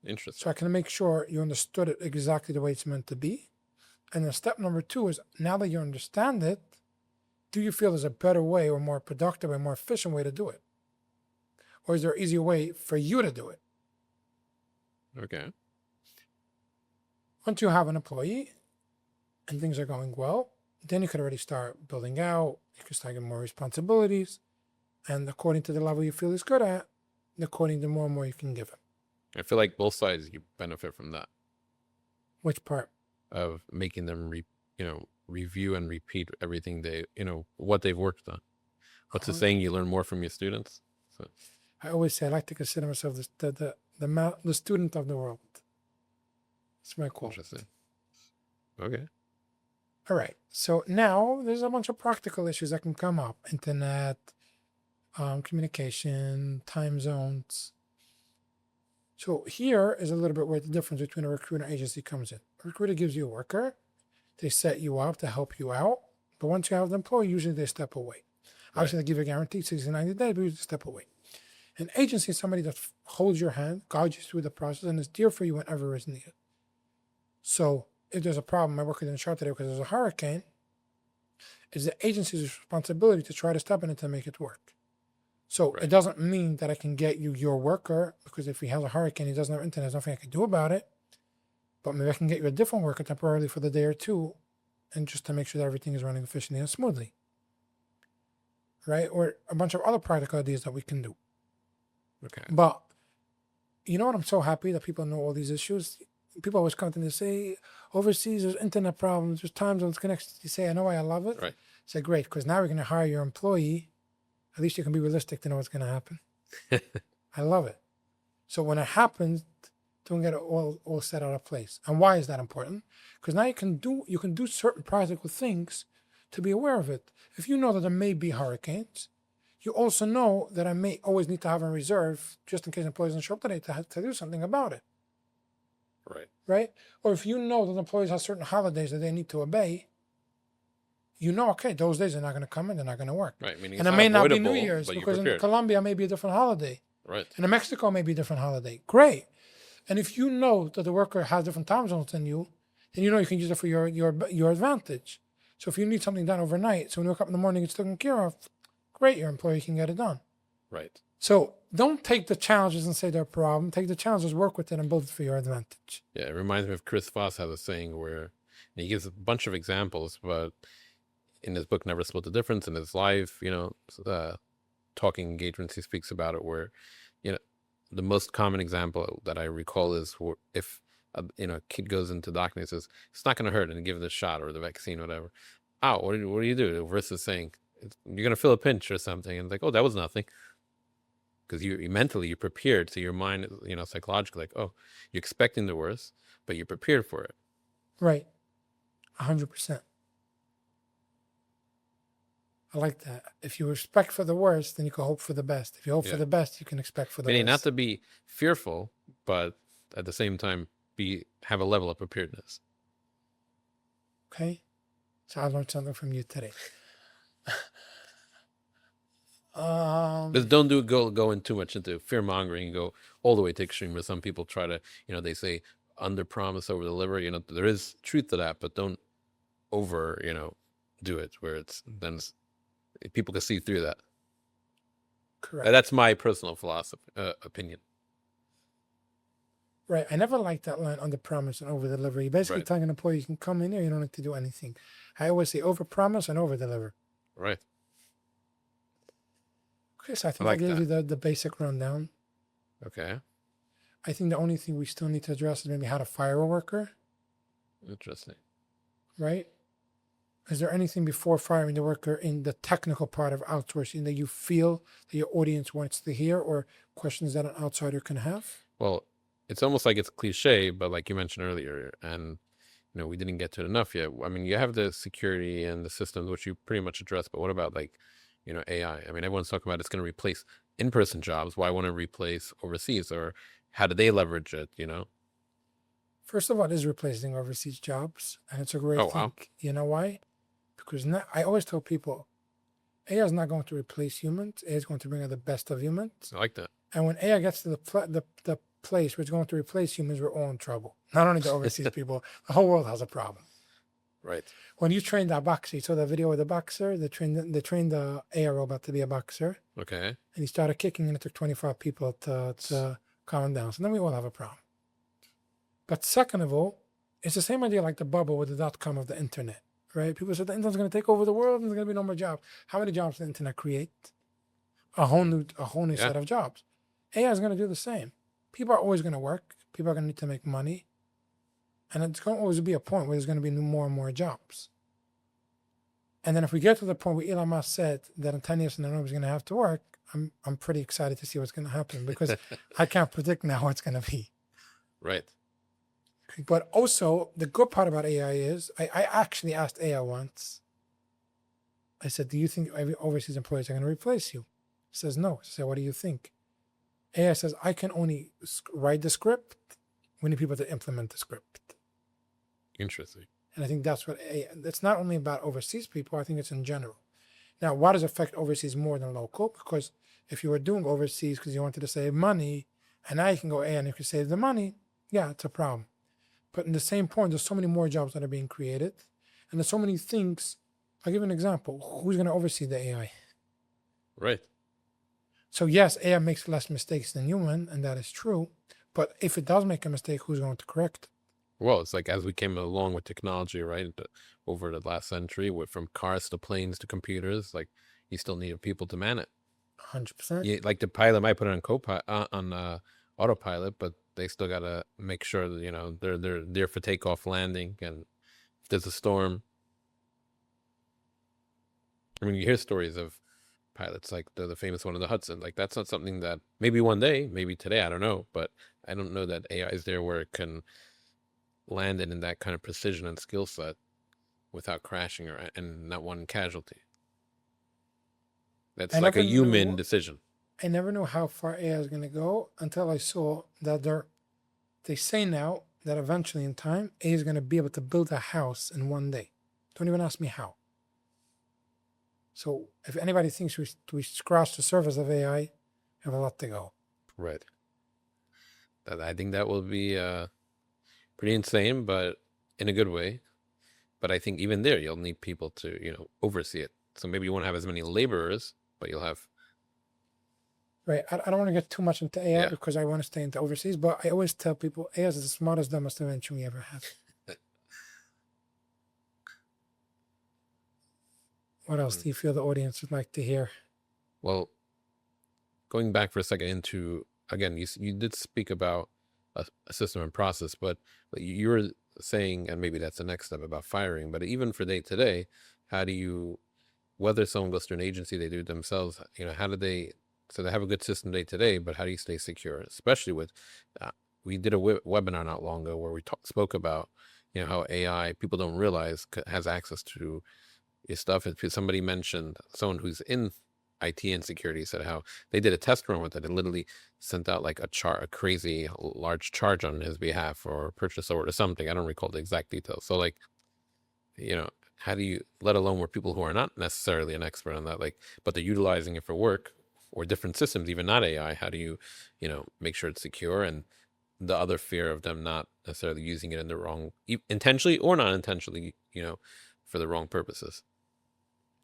Interesting. So I can make sure you understood it exactly the way it's meant to be. And then step number 2 is, now that you understand it, do you feel there's a better way or more productive and more efficient way to do it? Or is there an easier way for you to do it? Okay. Once you have an employee and things are going well, then you could already start building out. You can start getting more responsibilities. And according to the level you feel he's good at, according to more and more you can give him. I feel like both sides, you benefit from that. Which part? Of making them, review and repeat everything they, what they've worked on. What's the saying? You learn more from your students. So. I always say I like to consider myself the student of the world. It's my quote. Interesting. Okay. All right. So now there's a bunch of practical issues that can come up. Internet, communication, time zones. So here is a little bit where the difference between a recruiter and agency comes in. A recruiter gives you a worker. They set you up to help you out. But once you have the employee, usually they step away. Obviously, they give you a guarantee, 60, 90 days, but you just step away. An agency is somebody that holds your hand, guides you through the process, and is there for you whenever is needed. So if there's a problem, I work in the shop today because there's a hurricane, it's the agency's responsibility to try to step in it to make it work. So it doesn't mean that I can get you your worker, because if he has a hurricane, he doesn't have internet, there's nothing I can do about it. But maybe I can get you a different worker temporarily for the day or two, and just to make sure that everything is running efficiently and smoothly. Right? Or a bunch of other practical ideas that we can do. Okay. But you know what? I'm so happy that people know all these issues. people always come to me and say, overseas, there's internet problems, there's time zones, connections. You say, I know why I love it. Right. I say, great, because now we're going to hire your employee. At least you can be realistic to know what's going to happen. I love it. So when it happens, don't get it all set out of place. And why is that important? Because now you can do certain practical things to be aware of it. If you know that there may be hurricanes, you also know that I may always need to have a reserve just in case employees don't show up today to do something about it. Right. Right? Or if you know that employees have certain holidays that they need to obey, you know, okay, those days are not going to come and they're not going to work. Right. Meaning And it's it may not be avoidable, New Year's but you're because in prepared. Colombia may be a different holiday. Right. And in Mexico may be a different holiday. Great. And if you know that the worker has different time zones than you, then you know you can use it for your advantage. So if you need something done overnight, so when you wake up in the morning it's taken care of, great, your employee can get it done. Right. So don't take the challenges and say they're a problem. Take the challenges, work with it, and build it for your advantage. Yeah, it reminds me of Chris Voss has a saying where he gives a bunch of examples, but in his book, Never Split the Difference, in his live, talking engagements, he speaks about it where, the most common example that I recall is if a kid goes into doctor and says, it's not going to hurt, and give it a shot or the vaccine, whatever. Oh, what do you do? Versus saying, you're going to feel a pinch or something. And it's like, oh, that was nothing. Because you mentally, you're prepared. So your mind, psychologically, like, oh, you're expecting the worst, but you're prepared for it. Right. 100%. I like that. If you expect for the worst, then you can hope for the best. If you hope for the best, you can expect for the Meaning worst. not to be fearful, but at the same time, have a level of preparedness. Okay? So I learned something from you today. Just don't go in too much into fear mongering and go all the way to extreme. Where some people try to, they say under promise over deliver. There is truth to that, but don't over, do it where people can see through that. Correct. That's my personal philosophy, opinion. Right. I never liked that line, under promise and over deliver. You basically telling an employee you can come in here, you don't have to do anything. I always say over promise and over deliver. Right. Okay, so I think I gave you the basic rundown. Okay. I think the only thing we still need to address is maybe how to fire a worker. Interesting. Right? Is there anything before firing the worker in the technical part of outsourcing that you feel that your audience wants to hear, or questions that an outsider can have? Well, it's almost like it's cliche, but like you mentioned earlier, and we didn't get to it enough yet. I mean, you have the security and the systems, which you pretty much addressed, but what about AI? I mean, everyone's talking about it's going to replace in-person jobs. Why want to replace overseas, or how do they leverage it? First of all, it is replacing overseas jobs, and it's a great thing. Wow. You know why? Because I always tell people, AI is not going to replace humans. AI is going to bring out the best of humans. I like that. And when AI gets to the place where it's going to replace humans, we're all in trouble. Not only the overseas people, the whole world has a problem. Right. When you train that boxer, you saw that video with the boxer, they trained the AI robot to be a boxer. Okay. And he started kicking, and it took 25 people to calm him down. So then we all have a problem. But second of all, it's the same idea like the bubble with the .com of the internet, right? People said the internet's going to take over the world and there's going to be no more jobs. How many jobs does the internet create? A whole new set of jobs. AI is going to do the same. People are always going to work. People are going to need to make money. And it's going to always be a point where there's going to be more and more jobs. And then if we get to the point where Elon Musk said that in 10 years from now nobody's going to have to work, I'm pretty excited to see what's going to happen, because I can't predict now what it's going to be. Right. But also, the good part about AI is, I actually asked AI once, I said, do you think overseas employees are going to replace you? He says, no. I said, what do you think? AI says, I can only write the script. We need people to implement the script. Interesting. And I think that's what AI, it's not only about overseas people, I think it's in general. Now, why does it affect overseas more than local? Because if you were doing overseas because you wanted to save money, and now you can go AI and you can save the money, yeah, it's a problem. But in the same point, there's so many more jobs that are being created. And there's so many things. I'll give you an example. Who's going to oversee the AI? Right. So yes, AI makes less mistakes than human, and that is true. But if it does make a mistake, who's going to correct it? Well, it's like as we came along with technology, right, over the last century, from cars to planes to computers, like you still needed people to man it. 100%. Yeah, like the pilot might put it on autopilot, but they still gotta make sure that, they're there for takeoff, landing, and if there's a storm. I mean, you hear stories of pilots like the famous one in the Hudson. Like that's not something that maybe one day, maybe today, I don't know, but I don't know that AI is there where it can land it in that kind of precision and skill set without crashing and not one casualty. That's I like a never human knew. decision. I never knew how far AI is going to go until I saw that they say now that eventually in time, AI is going to be able to build a house in one day. Don't even ask me how. So if anybody thinks we scratched the surface of AI, we have a lot to go. Right. I think that will be pretty insane, but in a good way. But I think even there, you'll need people to, oversee it. So maybe you won't have as many laborers, but you'll have. Right. I don't want to get too much into AI Yeah. because I want to stay into overseas, but I always tell people AI is the smartest, dumbest invention we ever had. What else do you feel the audience would like to hear? Well, going back for a second into, again, you did speak about a system and process, but you were saying, and maybe that's the next step about firing, but even for day to day, how do you, whether someone goes to an agency, they do it themselves, how do they, so they have a good system day to day, but how do you stay secure? Especially with, we did a webinar not long ago where we spoke about, how AI, people don't realize, has access to your stuff. If somebody mentioned someone who's in IT and security said how they did a test run with it and literally sent out like a crazy large charge on his behalf or purchase order or something. I don't recall the exact details. So like, how do you, let alone where people who are not necessarily an expert on that, like, but they're utilizing it for work or different systems, even not AI, how do you, make sure it's secure? And the other fear of them not necessarily using it in the wrong, intentionally or not intentionally, for the wrong purposes,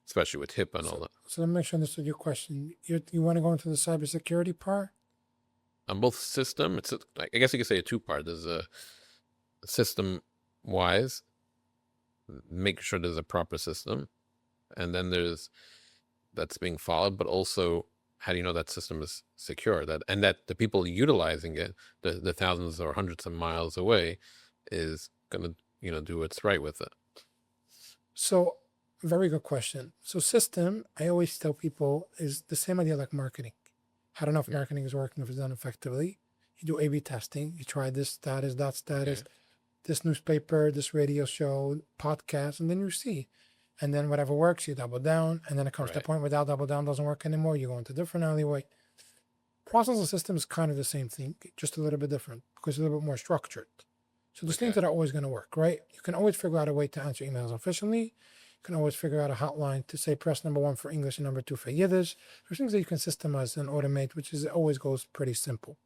especially with HIPAA and all that. So let me make sure I understood your question. You want to go into the cybersecurity part? On both system, I guess you could say a two-part. There's a system wise, make sure there's a proper system, and then there's that's being followed, but also how do you know that system is secure, that the people utilizing it, the thousands or hundreds of miles away, is gonna do what's right with it. So very good question. So system, I always tell people, is the same idea like marketing. How to know if marketing is working, if it's done effectively. You do A/B testing. You try this status, that status, this newspaper, this radio show, podcast, and then you see. And then whatever works, you double down. And then it comes to a point where that double down doesn't work anymore. You go into a different alleyway. Process and system is kind of the same thing, just a little bit different because it's a little bit more structured. So there's things that are always going to work, right? You can always figure out a way to answer emails efficiently. You can always figure out a hotline to say press number 1 for English and number 2 for Yiddish. There's things that you can systemize and automate, which is always goes pretty simple.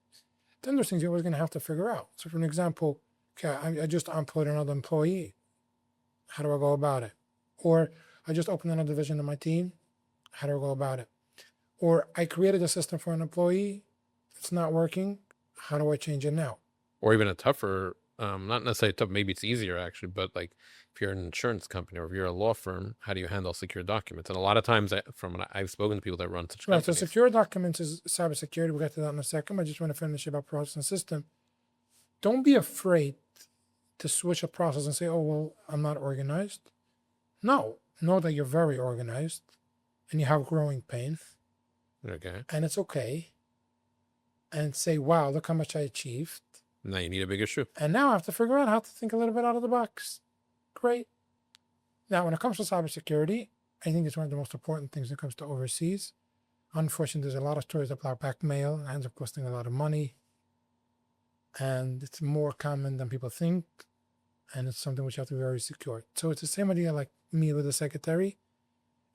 Then there's things you're always going to have to figure out. So for an example, okay, I just employed another employee. How do I go about it? Or I just opened another division in my team. How do I go about it? Or I created a system for an employee. It's not working. How do I change it now? Or even a tougher, not necessarily tough, maybe it's easier actually, but like if you're an insurance company or if you're a law firm, how do you handle secure documents? And a lot of times from what I've spoken to people that run such companies. Right, so secure documents is cybersecurity. We'll get to that in a second. I just want to finish about process and system. Don't be afraid to switch a process and say, oh, well, I'm not organized. No, know that you're very organized and you have growing pain. Okay. And it's okay. And say, wow, look how much I achieved. Now you need a bigger shoe. And now I have to figure out how to think a little bit out of the box. Great. Now, when it comes to cybersecurity, I think it's one of the most important things when it comes to overseas. Unfortunately, there's a lot of stories about blackmail and ends up costing a lot of money. And it's more common than people think. And it's something which you have to be very secure. So it's the same idea like me with the secretary.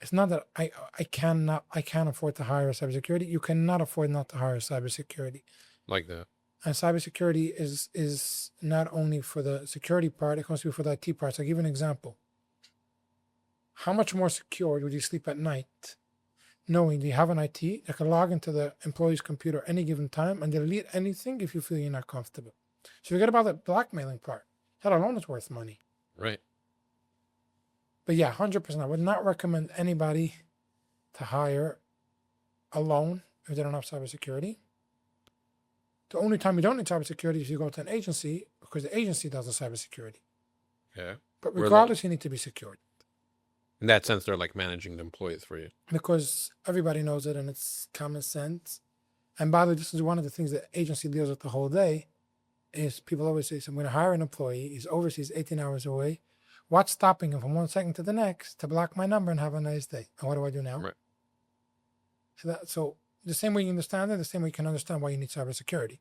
It's not that I can't afford to hire a cybersecurity. You cannot afford not to hire a cybersecurity. Like that. And cybersecurity is not only for the security part, it comes to be for the IT part. So I'll give you an example. How much more secure would you sleep at night knowing you have an IT that can log into the employee's computer any given time and delete anything if you feel you're not comfortable? So forget about the blackmailing part. That alone is worth money. Right. But yeah, 100%. I would not recommend anybody to hire alone if they don't have cybersecurity. The only time you don't need cybersecurity is if you go to an agency, because the agency does the cybersecurity. Yeah. But Where regardless, you need to be secured. in that sense, they're like managing the employees for you. Because everybody knows it and it's common sense. And by the way, this is one of the things that agency deals with the whole day is people always say, so I'm going to hire an employee. He's overseas, 18 hours away. What's stopping him from 1 second to the next to block my number and have a nice day? And what do I do now? Right. So the same way you understand it, the same way you can understand why you need cybersecurity.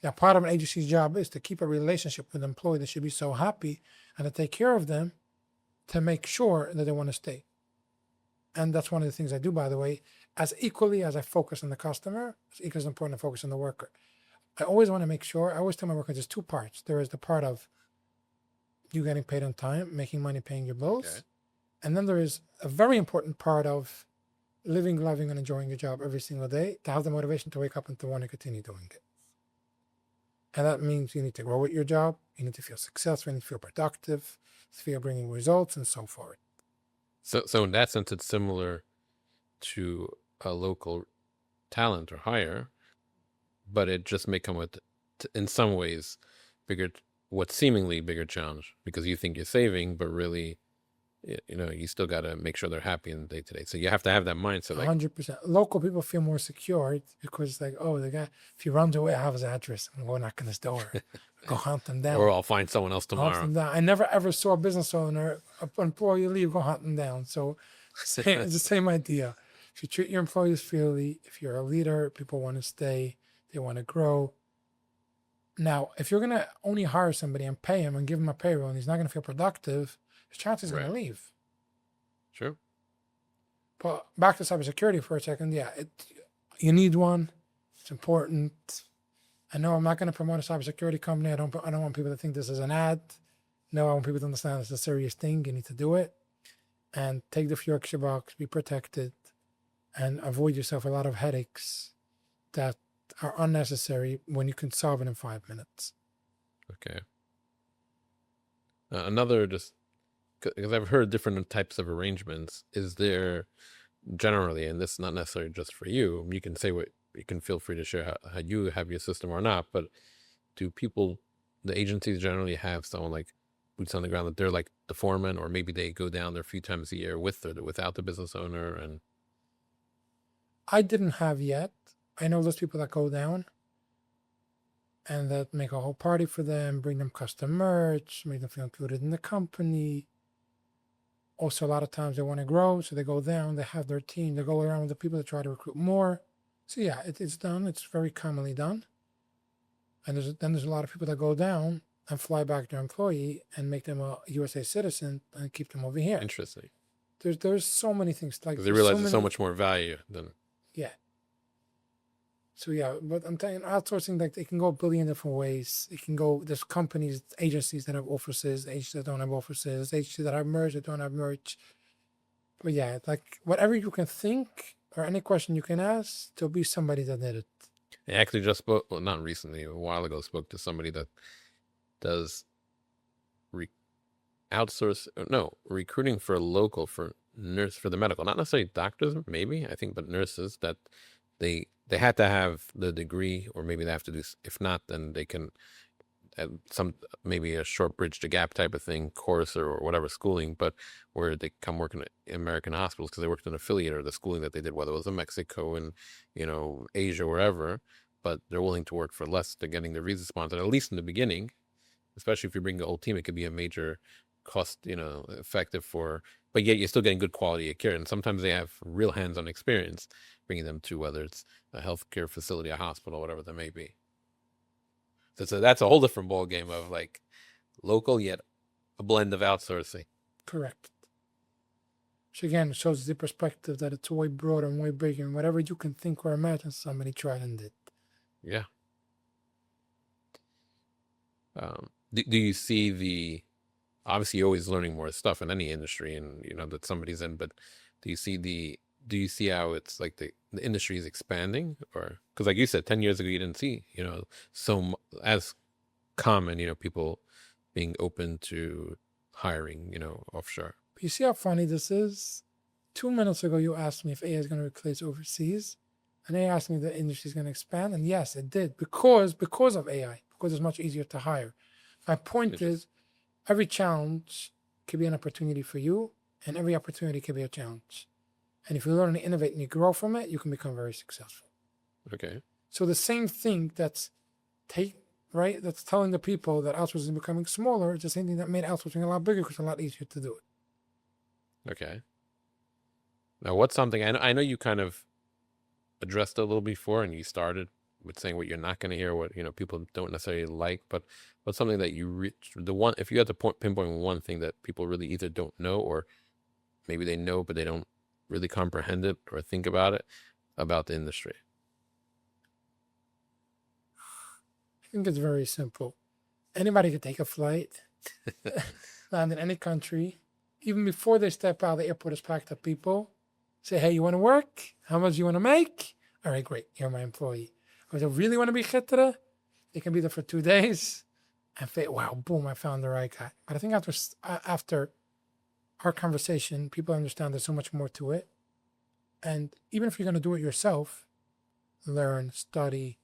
Yeah, part of an agency's job is to keep a relationship with an employee that should be so happy and to take care of them to make sure that they want to stay. And that's one of the things I do, by the way, as equally as I focus on the customer, it's equally as important to focus on the worker. I always want to make sure, I always tell my workers there's 2 parts. There is the part of you getting paid on time, making money, paying your bills. Okay. And then there is a very important part of living, loving, and enjoying your job every single day to have the motivation to wake up and to want to continue doing it. And that means you need to grow at your job, you need to feel successful, you need to feel productive, feel bringing results, and so forth. So in that sense, it's similar to a local talent or hire, but it just may come with, in some ways, what seemingly bigger challenge because you think you're saving, but really, you still got to make sure they're happy in the day to day. So you have to have that mindset. Like 100%. Local people feel more secure because, like, oh, the guy, if he runs away, I have his address. I'm going to knock on his door, go hunt him down. or I'll find someone else Hunt tomorrow. them down. I never ever saw a business owner, an employee leave, go hunt them down. So it's the same idea. If you treat your employees fairly, if you're a leader, people want to stay, they want to grow. Now, if you're going to only hire somebody and pay him and give him a payroll and he's not going to feel productive, his chances are going to leave. Sure. But back to cybersecurity for a second. Yeah, you need one. It's important. I know I'm not going to promote a cybersecurity company. I don't want people to think this is an ad. No, I want people to understand it's a serious thing. You need to do it. And take the few extra bucks, be protected, and avoid yourself a lot of headaches that are unnecessary when you can solve it in 5 minutes. Okay. Another, just because I've heard different types of arrangements, is there generally, and this is not necessarily just for you, you can say what, you can feel free to share how you have your system or not, but do the agencies generally have someone like boots on the ground that they're like the foreman, or maybe they go down there a few times a year with or without the business owner? And I didn't have yet. I know those people that go down and that make a whole party for them, bring them custom merch, make them feel included in the company. Also, a lot of times they want to grow, so they go down, they have their team, they go around with the people that try to recruit more. So yeah, it's done. It's very commonly done. And there's a lot of people that go down and fly back their employee and make them a USA citizen and keep them over here. interesting. There's so many things like Because they realize so there's so many- much more value than. Yeah. So yeah, but I'm telling you, outsourcing, like, it can go a billion different ways. It can go, there's companies, agencies that have offices, agencies that don't have offices, agencies that have merch that don't have merch. But yeah, like, whatever you can think or any question you can ask, there'll be somebody that did it. I actually just spoke, well, not recently, a while ago, spoke to somebody that does recruiting for local, for nurse, for the medical, not necessarily doctors, maybe, I think, but nurses that they had to have the degree, or maybe they have to do, if not, then they can maybe a short bridge to gap type of thing, course or whatever schooling, but where they come work in American hospitals because they worked in an affiliate or the schooling that they did, whether it was in Mexico and, Asia, wherever, but they're willing to work for less to getting their visa sponsored, at least in the beginning, especially if you bring the whole team. It could be a major cost, effective but yet you're still getting good quality of care. And sometimes they have real hands-on experience bringing them to, whether it's a healthcare facility, a hospital, whatever that may be. So that's a whole different ball game of like local, yet a blend of outsourcing. Correct. Which again shows the perspective that it's way broader and way bigger, and whatever you can think or imagine, somebody tried and did. Yeah. Do you see obviously you're always learning more stuff in any industry, and that somebody's in, but do you see how it's like the industry is expanding? Or because, like you said, 10 years ago you didn't see as common people being open to hiring offshore. But you see how funny this is? 2 minutes ago you asked me if AI is going to replace overseas, And they asked me the industry is going to expand, and yes, it did because of AI, because it's much easier to hire. My point is, every challenge could be an opportunity for you, and every opportunity could be a challenge. And if you learn to innovate and you grow from it, you can become very successful. Okay. So the same thing that's telling the people that outsourcing is becoming smaller, it's the same thing that made outsourcing a lot bigger because it's a lot easier to do it. Okay. Now, what's something I know you kind of addressed it a little before, and you started with saying what you're not going to hear, what people don't necessarily like, but what's something that you if you had to pinpoint one thing that people really either don't know, or maybe they know but they don't really comprehend it or think about it about the industry. I think it's very simple. Anybody could take a flight, land in any country. Even before they step out, the airport is packed up people. Say, hey, you want to work? How much do you want to make? All right, great. You're my employee. Or they really want to be chitra? They can be there for 2 days. And say, wow, boom, I found the right guy. But I think after our conversation, people understand there's so much more to it. And even if you're going to do it yourself, learn, study,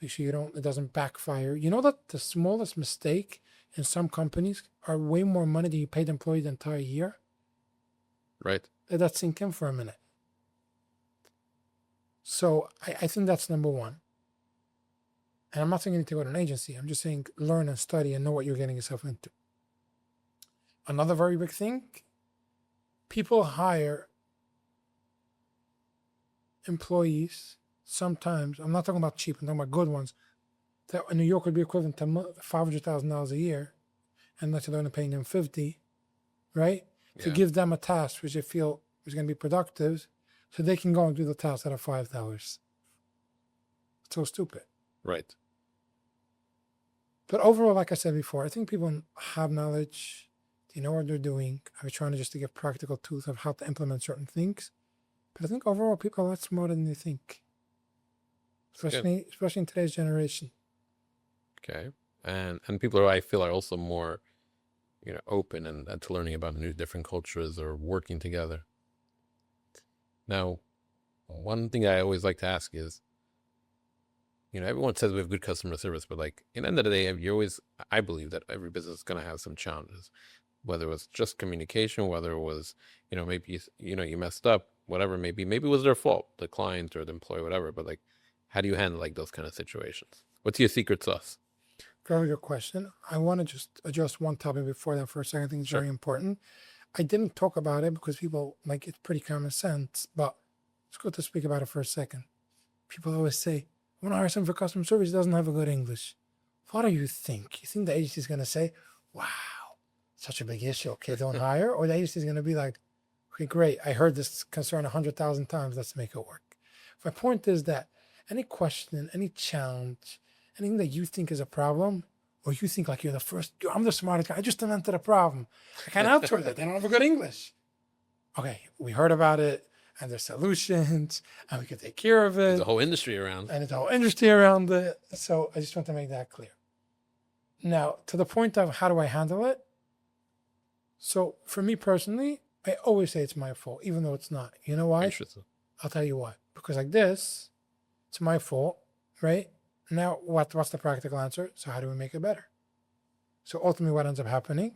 make sure it doesn't backfire. You know that the smallest mistake in some companies are way more money than you paid the employee the entire year? Right. Let that sink in for a minute. So I think that's number one. And I'm not saying you need to go to an agency. I'm just saying learn and study and know what you're getting yourself into. Another very big thing, people hire employees sometimes. I'm not talking about cheap, I'm talking about good ones. That in New York would be equivalent to $500,000 a year. And let's say they're only paying them $50,000, right? Yeah. To give them a task which they feel is going to be productive so they can go and do the task at $5. It's so stupid. Right. But overall, like I said before, I think people have knowledge. They know what they're doing. I'm trying to give practical tools of how to implement certain things. But I think overall, people are a lot smarter than they think. Especially in today's generation. Okay. And people I feel are also more, open and to learning about different cultures or working together. Now, one thing I always like to ask is, everyone says we have good customer service, but at the end of the day, I believe that every business is going to have some challenges, whether it was just communication, whether it was, maybe, you messed up, whatever it may be. Maybe it was their fault, the client or the employee, whatever. But how do you handle those kind of situations? What's your secret sauce? Very good question. I want to just address one topic before that for a second. I think it's very important. I didn't talk about it because people it's pretty common sense, but it's good to speak about it for a second. People always say, I want to hire someone for customer service, he doesn't have a good English. What do you think? You think the agency is going to say, wow, such a big issue, okay, don't hire? Or the agency is going to be like, okay, great, I heard this concern 100,000 times, let's make it work. My point is that any question, any challenge, anything that you think is a problem, or you think you're the first, I'm the smartest guy, I just invented a problem. I can't answer that. They don't have a good English. Okay, we heard about it, and there's solutions, and we can take care of it. There's a whole industry around. And there's a whole industry around it. So I just want to make that clear. Now, to the point of how do I handle it? So for me personally, I always say it's my fault, even though it's not. You know why? Interesting. I'll tell you why. Because this, it's my fault, right? Now, what's the practical answer? So how do we make it better? So ultimately what ends up happening,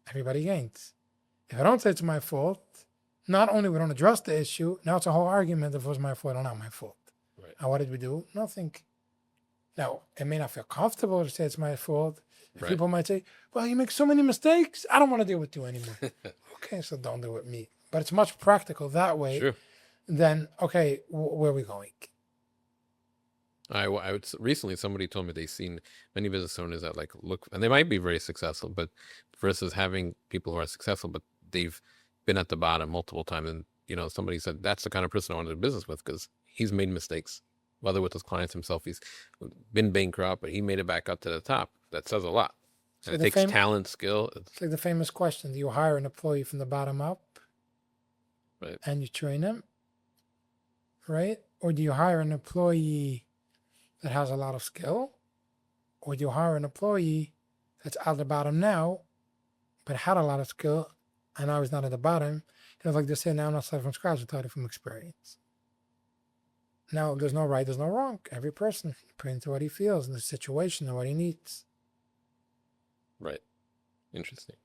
everybody gains. If I don't say it's my fault, not only we don't address the issue, now it's a whole argument if it was my fault or not my fault. Right. And what did we do? Nothing. Now, it may not feel comfortable to say it's my fault. Right. People might say, well, you make so many mistakes, I don't want to deal with you anymore. Okay, so don't deal with me. But it's much practical that way than, okay, where are we going? Recently somebody told me they've seen many business owners that look, and they might be very successful, but versus having people who are successful, but they've been at the bottom multiple times. And, somebody said, that's the kind of person I want to do business with because he's made mistakes, whether with his clients himself, he's been bankrupt, but he made it back up to the top. That says a lot. So and it takes talent, skill. It's like the famous question, do you hire an employee from the bottom up? Right. And you train him? Right? Or do you hire an employee that has a lot of skill? Or do you hire an employee that's at the bottom now, but had a lot of skill, and now he's not at the bottom? Like they say, now I'm not starting from scratch, I'm starting from experience. Now, there's no right, there's no wrong. Every person put into what he feels in the situation and what he needs. Right. Interesting.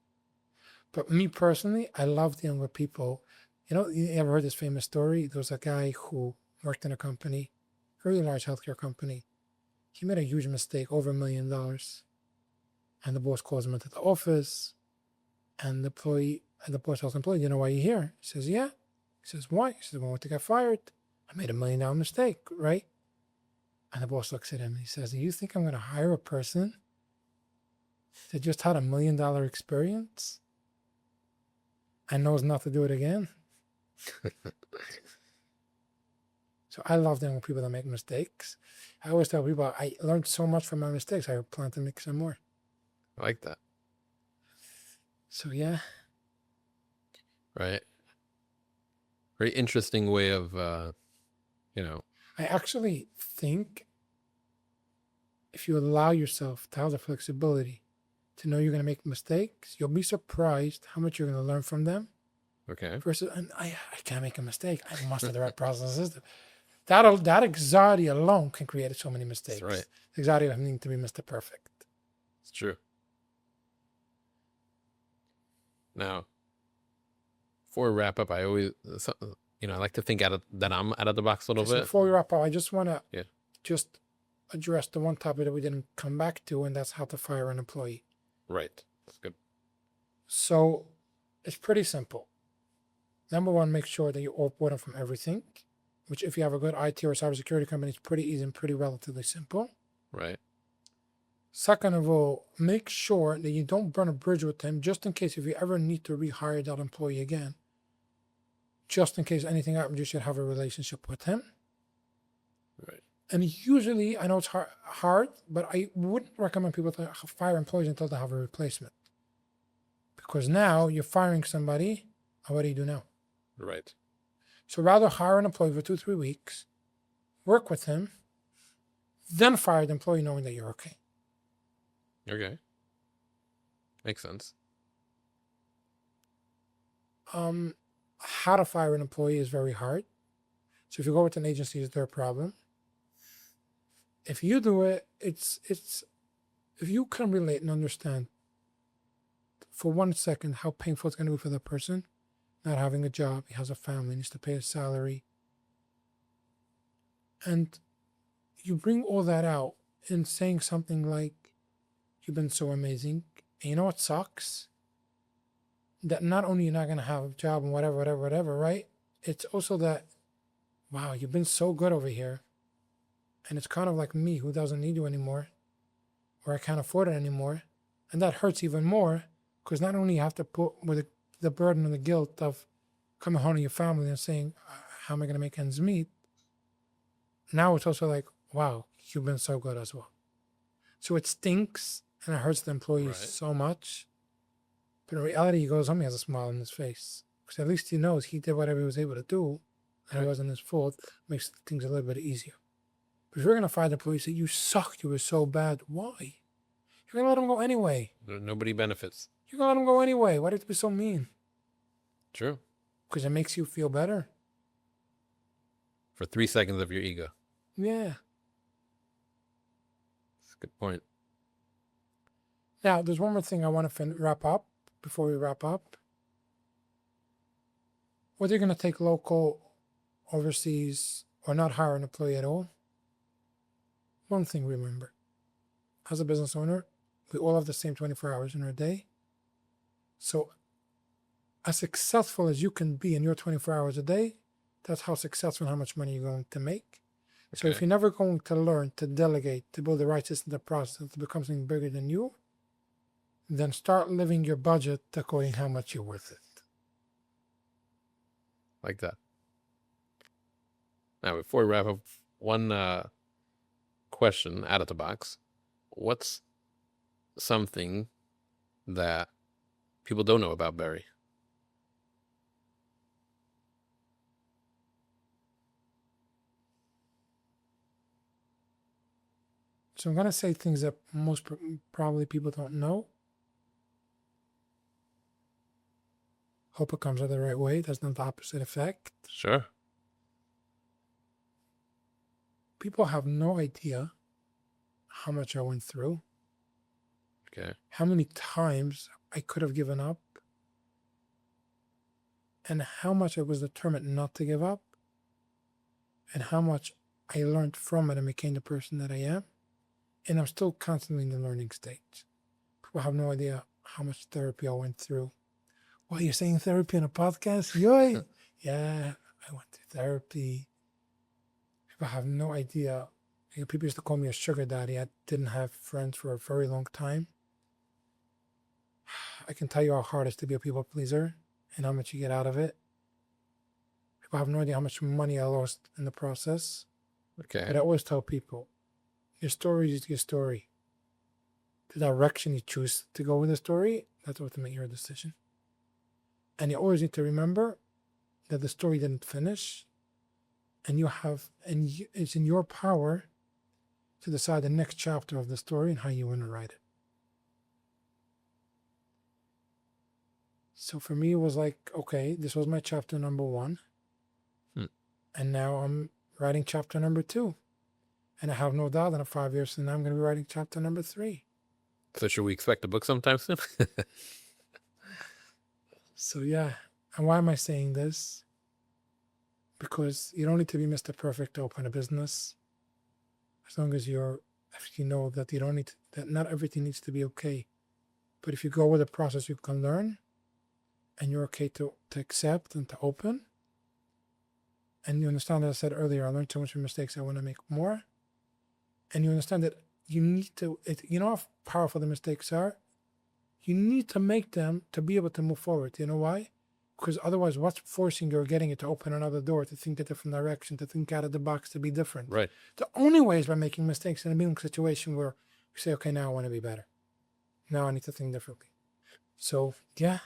But me personally, I love dealing with people. You ever heard this famous story? There was a guy who worked in a company, a really large healthcare company. He made a huge mistake, over $1 million. And the boss calls him into the office. And the boss tells the employee, you know why you're here? He says, yeah. He says, why? He says, I want to get fired. I made $1 million mistake, right? And the boss looks at him and he says, do you think I'm going to hire a person that just had $1 million experience and knows not to do it again? So I love dealing with people that make mistakes. I always tell people I learned so much from my mistakes. I plan to make some more. I like that. So yeah. Right. Very interesting way of, I actually think if you allow yourself to have the flexibility to know you're going to make mistakes, you'll be surprised how much you're going to learn from them. Okay. Versus, and I can't make a mistake. I must have the right process and system. That anxiety alone can create so many mistakes. That's right. The anxiety of needing to be Mr. Perfect. It's true. Now, before we wrap up, I always, I like to think that I'm out of the box a little So bit. before we wrap up, I just want to Yeah. just address the one topic that we didn't come back to, and that's how to fire an employee. Right. That's good. So it's pretty simple. Number one, make sure that you offboard them from everything, which if you have a good IT or cybersecurity company, it's pretty easy and pretty relatively simple. Right. Second of all, make sure that you don't burn a bridge with them just in case if you ever need to rehire that employee again. Just in case anything happens, you should have a relationship with him. Right. And usually, I know it's hard, but I wouldn't recommend people to fire employees until they have a replacement. Because now you're firing somebody, and what do you do now? Right. So rather hire an employee for 2-3 weeks, work with him, then fire the employee knowing that you're okay. Okay. Makes sense. How to fire an employee is very hard. So if you go with an agency, it's their problem. If you do it, it's if you can relate and understand for 1 second how painful it's going to be for the person not having a job, he has a family, needs to pay a salary, and you bring all that out in saying something like, you've been so amazing, and you know what sucks? That not only you're not going to have a job and whatever, right? It's also that, wow, you've been so good over here, and it's kind of like me who doesn't need you anymore, or I can't afford it anymore, and that hurts even more, because not only you have to put with the burden and the guilt of coming home to your family and saying, how am I going to make ends meet? Now it's also like, wow, you've been so good as well. So it stinks and it hurts the employees Right. so much. But in reality, he goes home, he has a smile on his face. Because at least he knows he did whatever he was able to do, and it wasn't his fault. Makes things a little bit easier. But if you're going to fire the employee, say, you sucked, you were so bad, why? You're going to let him go anyway. Nobody benefits. You're going to let him go anyway. Why do you have to be so mean? True. Because it makes you feel better. For 3 seconds of your ego. Yeah. That's a good point. Now, there's one more thing I want to wrap up before we wrap up. Whether you're going to take local, overseas, or not hire an employee at all, one thing remember. As a business owner, we all have the same 24 hours in our day. So as successful as you can be in your 24 hours a day, that's how successful and how much money you're going to make. Okay. So if you're never going to learn to delegate, to build the right system, the process, to become something bigger than you, then start living your budget according to how much you're worth it. Like that. Now, before we wrap up, one question out of the box. What's something that people don't know about Barry? So I'm going to say things that most probably people don't know. Hope it comes out the right way. It doesn't have the opposite effect. Sure. People have no idea how much I went through, Okay. how many times I could have given up, and how much I was determined not to give up, and how much I learned from it and became the person that I am. And I'm still constantly in the learning stage. People have no idea how much therapy I went through. What, you're saying therapy on a podcast? Yoy! Yeah, I went through therapy. People have no idea. People used to call me a sugar daddy. I didn't have friends for a very long time. I can tell you how hard it is to be a people pleaser and how much you get out of it. People have no idea how much money I lost in the process. Okay. But I always tell people, your story is your story. The direction you choose to go with the story, that's ultimately your decision. And you always need to remember that the story didn't finish, and it's in your power to decide the next chapter of the story and how you want to write it. So for me, it was like, okay, this was my chapter number 1. And now I'm writing chapter number 2. And I have no doubt that in 5 years from now, I'm going to be writing chapter number 3. So should we expect a book sometime soon? So yeah. And why am I saying this? Because you don't need to be Mr. Perfect to open a business. As long as you know that you don't need to, that not everything needs to be okay. But if you go with the process, you can learn, and you're okay to accept and to open. And you understand that I said earlier, I learned so much from mistakes, I want to make more. And you understand that you need to, you know how powerful the mistakes are? You need to make them to be able to move forward. You know why? Because otherwise, what's forcing you or getting you to open another door, to think a different direction, to think out of the box, to be different? Right. The only way is by making mistakes and being in a situation where you say, okay, now I want to be better. Now I need to think differently. So, yeah.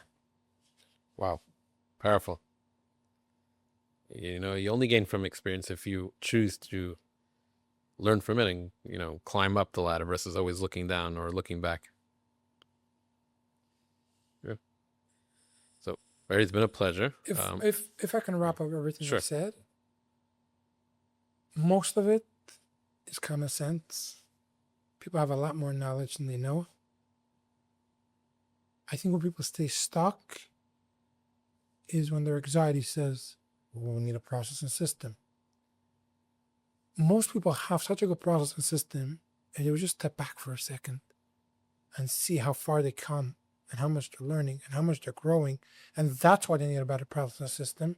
Wow. Powerful. You know, you only gain from experience if you choose to learn from it and, you know, climb up the ladder versus always looking down or looking back. Yeah. So, Barry, it's been a pleasure. If I can wrap up everything Sure. I said, most of it is common sense. People have a lot more knowledge than they know. I think when people stay stuck is when their anxiety says, well, we need a process and system. Most people have such a good process and system, and they would just step back for a second and see how far they come and how much they're learning and how much they're growing. And that's why they need a better process and system.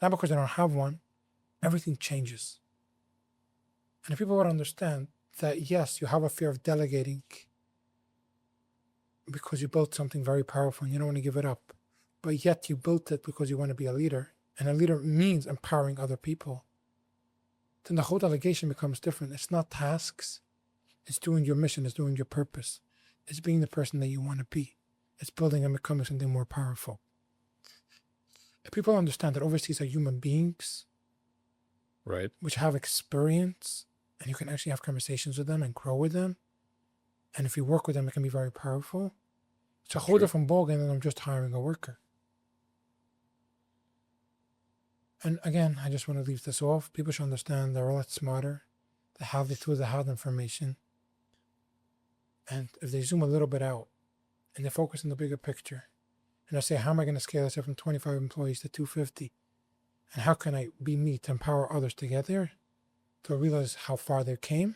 Not because they don't have one. Everything changes. And if people would understand that, yes, you have a fear of delegating because you built something very powerful and you don't want to give it up, but yet you built it because you want to be a leader, and a leader means empowering other people, then the whole delegation becomes different. It's not tasks. It's doing your mission. It's doing your purpose. It's being the person that you want to be. It's building and becoming something more powerful. If people understand that overseas are human beings, Right. which have experience, and you can actually have conversations with them and grow with them, and if you work with them, it can be very powerful. It's a whole different ballgame than I'm just hiring a worker. And again, I just want to leave this off. People should understand they're a lot smarter. They have the tools, they have the information. And if they zoom a little bit out and they focus on the bigger picture, and I say, how am I going to scale this up from 25 employees to 250? And how can I be me to empower others to get there? To realize how far they came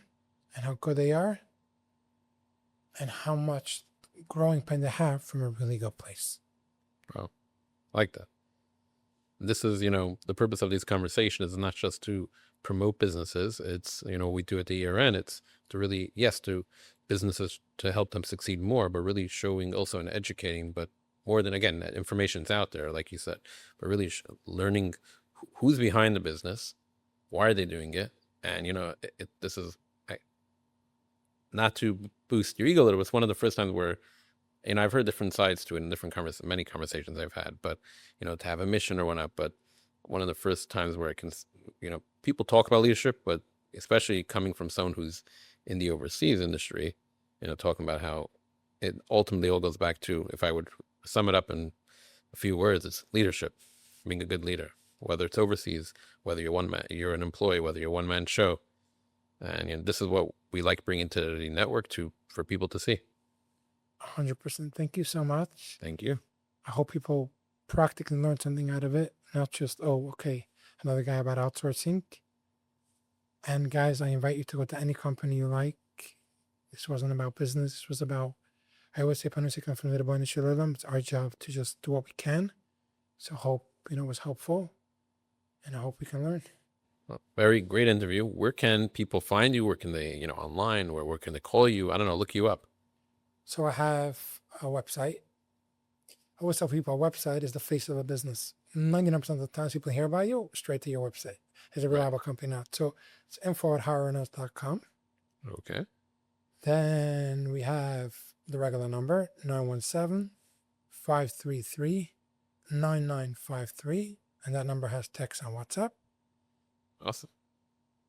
and how good they are and how much growing pain they have from a really good place. Wow. I like that. This is, you know, the purpose of these conversations is not just to promote businesses. It's, you know, we do at the ERN. It's to really, yes, to businesses to help them succeed more, but really showing also and educating, but more than, again, that information's out there, like you said, but really learning who's behind the business, why are they doing it? And, you know, this is not to boost your ego a little, it's one of the first times where, and I've heard different sides to it in many conversations I've had, but, you know, to have a mission or whatnot, but one of the first times where I can, you know, people talk about leadership, but especially coming from someone who's in the overseas industry, you know, talking about how it ultimately all goes back to, if I would sum it up in a few words, it's leadership, being a good leader, whether it's overseas, whether you're an employee, whether you're a one-man show, And this is what we like bringing to the network for people to see. 100%. Thank you so much. Thank you. I hope people practically learn something out of it, not just, oh, okay, another guy about outsourcing. And guys, I invite you to go to any company you like. This wasn't about business. This was about, I always say, it's our job to just do what we can. So hope, it was helpful. And I hope we can learn. Well, very great interview. Where can people find you? Where can they, online, or where can they call you? I don't know, look you up. So I have a website. I always tell people a website is the face of a business. 99% of the times people hear about you, straight to your website. It's a reliable company now. So it's info@hireonus.com. Okay. Then we have the regular number, 917-533-9953. And that number has text and WhatsApp. Awesome.